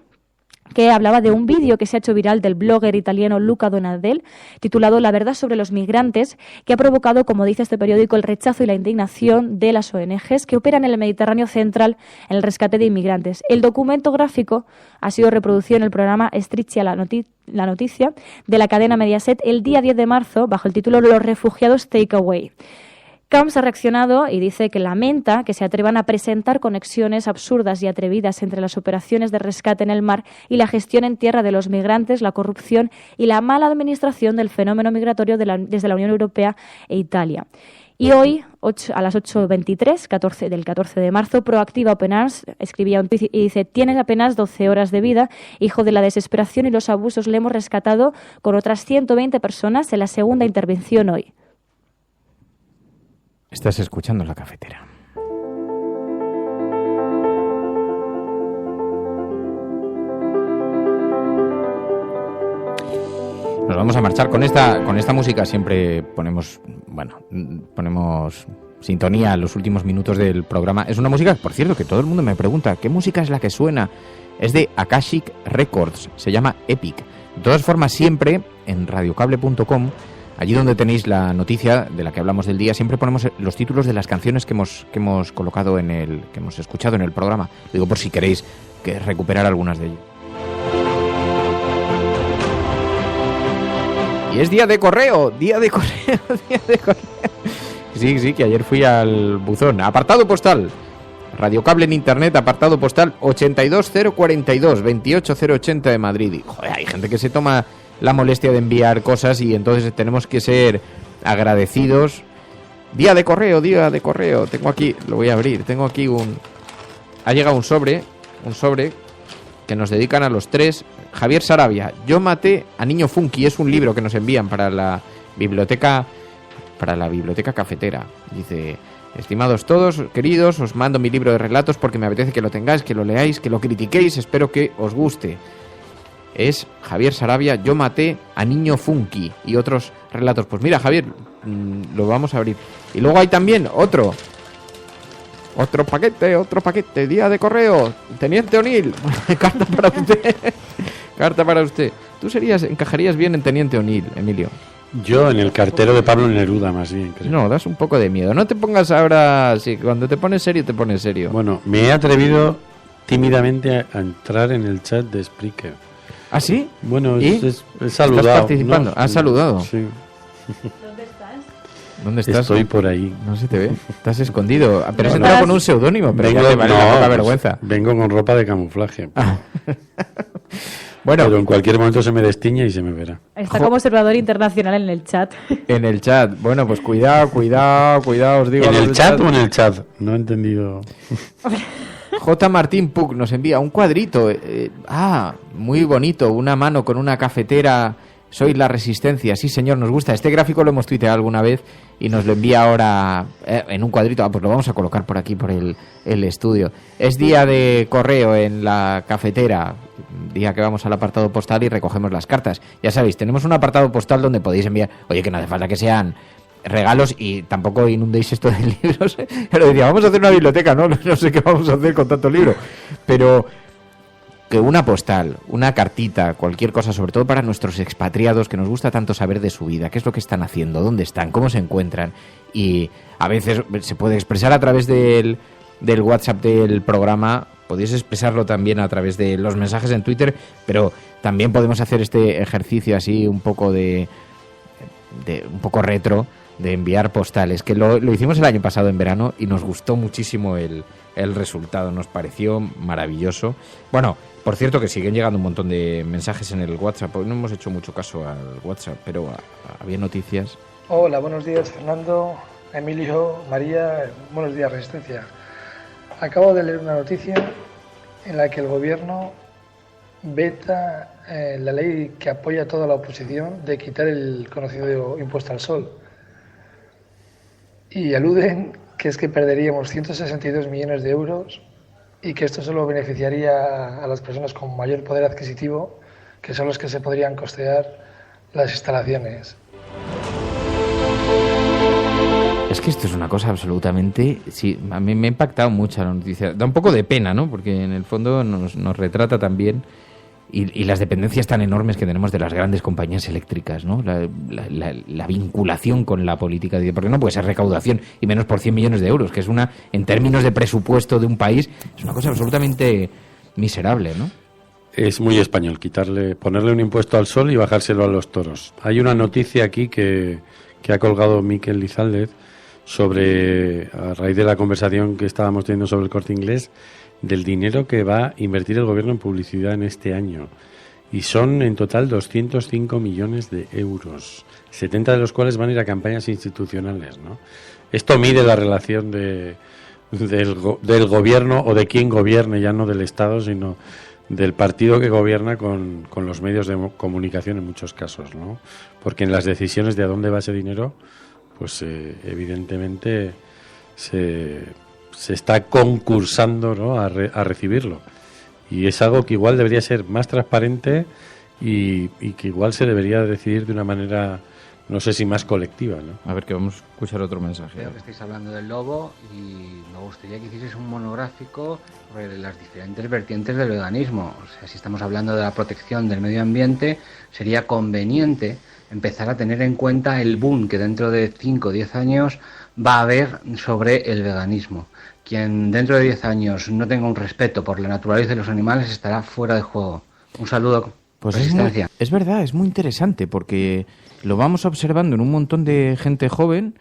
que hablaba de un vídeo que se ha hecho viral del blogger italiano Luca Donadel, titulado La verdad sobre los migrantes, que ha provocado, como dice este periódico, el rechazo y la indignación de las ONGs que operan en el Mediterráneo central en el rescate de inmigrantes. El documento gráfico ha sido reproducido en el programa Striscia la noticia de la cadena Mediaset el día 10 de marzo bajo el título Los refugiados take away. Camps ha reaccionado y dice que lamenta que se atrevan a presentar conexiones absurdas y atrevidas entre las operaciones de rescate en el mar y la gestión en tierra de los migrantes, la corrupción y la mala administración del fenómeno migratorio desde la Unión Europea e Italia. Y hoy, a las 8:23 del 14 de marzo, Proactiva Open Arms escribía un tuit y dice: tienes apenas 12 horas de vida, hijo de la desesperación y los abusos, le hemos rescatado con otras 120 personas en la segunda intervención hoy. Estás escuchando La Cafetera. Nos vamos a marchar con esta música. Siempre ponemos sintonía en los últimos minutos del programa. Es una música, por cierto, que todo el mundo me pregunta, ¿qué música es la que suena? Es de Akashic Records, se llama Epic. De todas formas, siempre en radiocable.com, allí donde tenéis la noticia de la que hablamos del día, siempre ponemos los títulos de las canciones que hemos colocado que hemos escuchado en el programa. Lo digo por si queréis recuperar algunas de ellas. Y es día de correo. Sí, que ayer fui al buzón. Apartado postal. Radiocable en internet, apartado postal 82042, 28080 de Madrid. Y, joder, hay gente que se toma la molestia de enviar cosas y entonces tenemos que ser agradecidos. Día de correo. Tengo aquí, lo voy a abrir. Tengo aquí ha llegado un sobre que nos dedican a los tres. Javier Sarabia, Yo maté a Niño Funky, es un libro que nos envían para la biblioteca cafetera. Dice: estimados todos, queridos, os mando mi libro de relatos porque me apetece que lo tengáis, que lo leáis, que lo critiquéis, espero que os guste. Es Javier Sarabia, Yo maté a Niño Funky y otros relatos. Pues mira, Javier, lo vamos a abrir. Y luego hay también otro paquete, día de correo, Teniente O'Neill. Carta para usted. Tú encajarías bien en Teniente O'Neill, Emilio. Yo en el cartero de Pablo Neruda, más bien, creo. No, das un poco de miedo. No te pongas ahora... Sí, cuando te pones serio, te pones serio. Bueno, me he atrevido tímidamente a entrar en el chat de Spreaker. ¿Ah, sí? Bueno, he saludado. ¿Estás participando? ¿No? ¿Has saludado? Sí. ¿Dónde estás? Estoy por ahí. No se te ve. Estás escondido. Pero has entrado con un seudónimo, pero ya te vale la poca vergüenza. Vengo con ropa de camuflaje. Bueno, pero en cualquier momento se me destiñe y se me verá. Está como observador internacional en el chat. En el chat. Bueno, pues cuidado, os digo. ¿En el chat o en el chat? No he entendido. J. Martín Puc nos envía un cuadrito. Muy bonito. Una mano con una cafetera. Soy la resistencia. Sí, señor, nos gusta. Este gráfico lo hemos tuiteado alguna vez y nos lo envía ahora en un cuadrito. Pues lo vamos a colocar por aquí, por el estudio. Es día de correo en la cafetera. Día que vamos al apartado postal y recogemos las cartas. Ya sabéis, tenemos un apartado postal donde podéis enviar... Oye, que no hace falta que sean regalos y tampoco inundéis esto de libros. Pero decía, vamos a hacer una biblioteca, ¿no? No sé qué vamos a hacer con tanto libro. Pero... que una postal, una cartita, cualquier cosa, sobre todo para nuestros expatriados, que nos gusta tanto saber de su vida, qué es lo que están haciendo, dónde están, cómo se encuentran, y a veces se puede expresar a través del WhatsApp del programa, podéis expresarlo también a través de los mensajes en Twitter, pero también podemos hacer este ejercicio así un poco un poco retro, de enviar postales, que lo hicimos el año pasado en verano y nos gustó muchísimo el resultado, nos pareció maravilloso. Bueno, por cierto que siguen llegando un montón de mensajes en el WhatsApp, no hemos hecho mucho caso al WhatsApp, pero había noticias. Hola, buenos días Fernando, Emilio, María, buenos días Resistencia. Acabo de leer una noticia en la que el gobierno veta la ley que apoya a toda la oposición de quitar el conocido impuesto al sol. Y aluden que es que perderíamos 162 millones de euros y que esto solo beneficiaría a las personas con mayor poder adquisitivo, que son los que se podrían costear las instalaciones. Es que esto es una cosa absolutamente... Sí, a mí me ha impactado mucho la noticia. Da un poco de pena, ¿no? Porque en el fondo nos retrata también... Y las dependencias tan enormes que tenemos de las grandes compañías eléctricas, ¿no? La vinculación con la política, porque no puede ser recaudación y menos por 100 millones de euros, que es en términos de presupuesto de un país, es una cosa absolutamente miserable, ¿no? Es muy español ponerle un impuesto al sol y bajárselo a los toros. Hay una noticia aquí que ha colgado Miquel Lizaldez a raíz de la conversación que estábamos teniendo sobre el Corte Inglés, del dinero que va a invertir el gobierno en publicidad en este año. Y son en total 205 millones de euros, 70 de los cuales van a ir a campañas institucionales, ¿no? Esto mide la relación del gobierno o de quien gobierne, ya no del Estado, sino del partido que gobierna con los medios de comunicación en muchos casos, ¿no? Porque en las decisiones de a dónde va ese dinero, pues evidentemente se está concursando, ¿no? a recibirlo, y es algo que igual debería ser más transparente y que igual se debería decidir de una manera, no sé si más colectiva, ¿no? A ver, que vamos a escuchar otro mensaje. Creo que estáis hablando del lobo y me gustaría que hicierais un monográfico sobre las diferentes vertientes del veganismo. O sea, si estamos hablando de la protección del medio ambiente, sería conveniente empezar a tener en cuenta el boom que dentro de 5 o 10 años va a haber sobre el veganismo. Quien dentro de 10 años no tenga un respeto por la naturaleza de los animales estará fuera de juego. Un saludo. Pues resistencia. es verdad, es muy interesante porque lo vamos observando en un montón de gente joven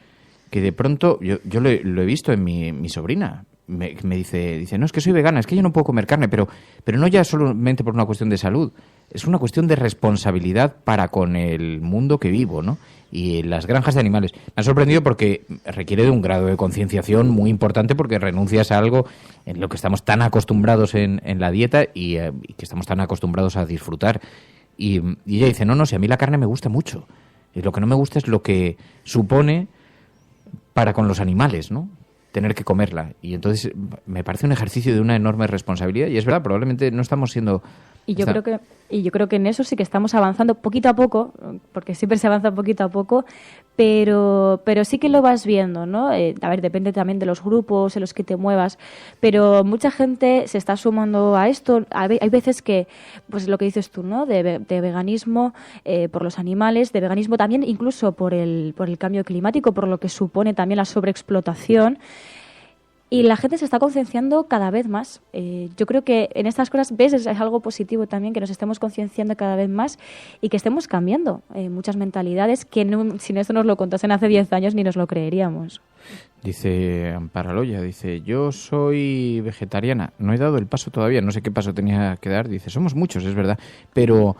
que de pronto, yo lo he visto en mi sobrina. Me dice, no, es que soy vegana, es que yo no puedo comer carne, pero no ya solamente por una cuestión de salud, es una cuestión de responsabilidad para con el mundo que vivo, ¿no? Y las granjas de animales. Me ha sorprendido porque requiere de un grado de concienciación muy importante porque renuncias a algo en lo que estamos tan acostumbrados en la dieta y que estamos tan acostumbrados a disfrutar. Y ella dice, no, si a mí la carne me gusta mucho. Y lo que no me gusta es lo que supone para con los animales, ¿no? Tener que comerla. Y entonces me parece un ejercicio de una enorme responsabilidad y es verdad, probablemente no estamos siendo... Y yo creo que en eso sí que estamos avanzando poquito a poco, porque siempre se avanza poquito a poco, pero sí que lo vas viendo, ¿no? A ver, depende también de los grupos en los que te muevas, pero mucha gente se está sumando a esto. Hay veces que, pues lo que dices tú, ¿no? De veganismo por los animales, de veganismo también incluso por el cambio climático, por lo que supone también la sobreexplotación. Y la gente se está concienciando cada vez más. Yo creo que en estas cosas, ves, es algo positivo también, que nos estemos concienciando cada vez más y que estemos cambiando muchas mentalidades que si esto nos lo contasen hace 10 años ni nos lo creeríamos. Dice Amparaloya, dice, yo soy vegetariana, no he dado el paso todavía, no sé qué paso tenía que dar. Dice, somos muchos, es verdad, pero...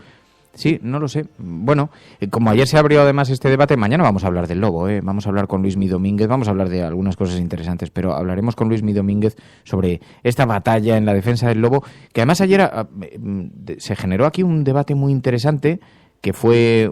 Sí, no lo sé. Bueno, como ayer se abrió además este debate, mañana vamos a hablar del lobo, vamos a hablar con Luismi Domínguez, vamos a hablar de algunas cosas interesantes, pero hablaremos con Luismi Domínguez sobre esta batalla en la defensa del lobo, que además ayer se generó aquí un debate muy interesante, que fue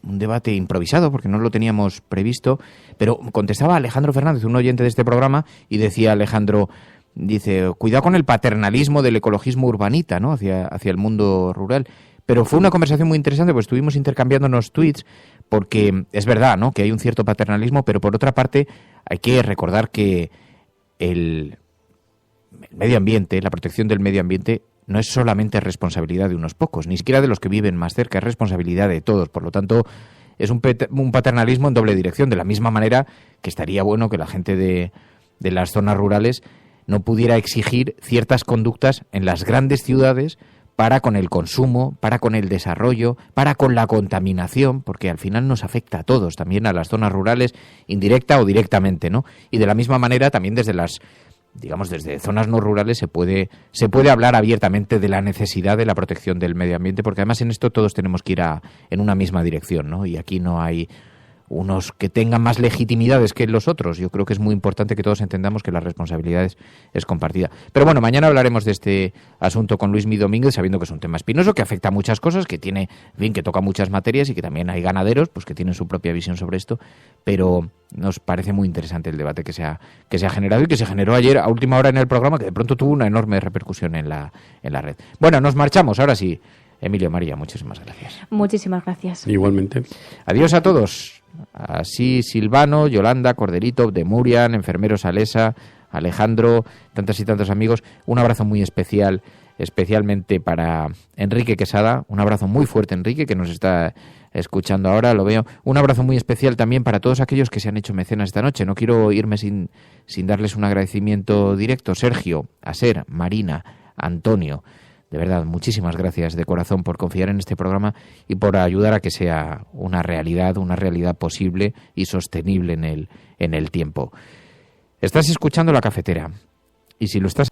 un debate improvisado, porque no lo teníamos previsto, pero contestaba Alejandro Fernández, un oyente de este programa, y decía Alejandro... Dice, cuidado con el paternalismo del ecologismo urbanita, ¿no? hacia el mundo rural. Pero fue una conversación muy interesante, pues estuvimos intercambiándonos tweets, porque es verdad, ¿no?, que hay un cierto paternalismo, pero por otra parte hay que recordar que el medio ambiente, la protección del medio ambiente, no es solamente responsabilidad de unos pocos, ni siquiera de los que viven más cerca, es responsabilidad de todos. Por lo tanto, es un paternalismo en doble dirección, de la misma manera que estaría bueno que la gente de las zonas rurales no pudiera exigir ciertas conductas en las grandes ciudades para con el consumo, para con el desarrollo, para con la contaminación, porque al final nos afecta a todos, también a las zonas rurales, indirecta o directamente, ¿no? Y de la misma manera también desde desde zonas no rurales se puede hablar abiertamente de la necesidad de la protección del medio ambiente, porque además en esto todos tenemos que ir en una misma dirección, ¿no? Y aquí no hay unos que tengan más legitimidades que los otros. Yo creo que es muy importante que todos entendamos que la responsabilidad es compartida. Pero bueno, mañana hablaremos de este asunto con Luismi Domínguez, sabiendo que es un tema espinoso, que afecta a muchas cosas, que tiene, en fin, que toca muchas materias y que también hay ganaderos pues que tienen su propia visión sobre esto, pero nos parece muy interesante el debate que se ha generado y que se generó ayer a última hora en el programa, que de pronto tuvo una enorme repercusión en la red. Bueno, nos marchamos, ahora sí. Emilio, María, muchísimas gracias. Muchísimas gracias. Igualmente. Adiós a todos. Así Silvano, Yolanda, Corderito, de Murian, Enfermeros Alesa, Alejandro, tantos y tantos amigos. Un abrazo muy especial, especialmente para Enrique Quesada. Un abrazo muy fuerte, Enrique, que nos está escuchando ahora, lo veo. Un abrazo muy especial también para todos aquellos que se han hecho mecenas esta noche. No quiero irme sin darles un agradecimiento directo. Sergio, Aser, Marina, Antonio. De verdad, muchísimas gracias de corazón por confiar en este programa y por ayudar a que sea una realidad posible y sostenible en el tiempo. Estás escuchando La Cafetera y si lo estás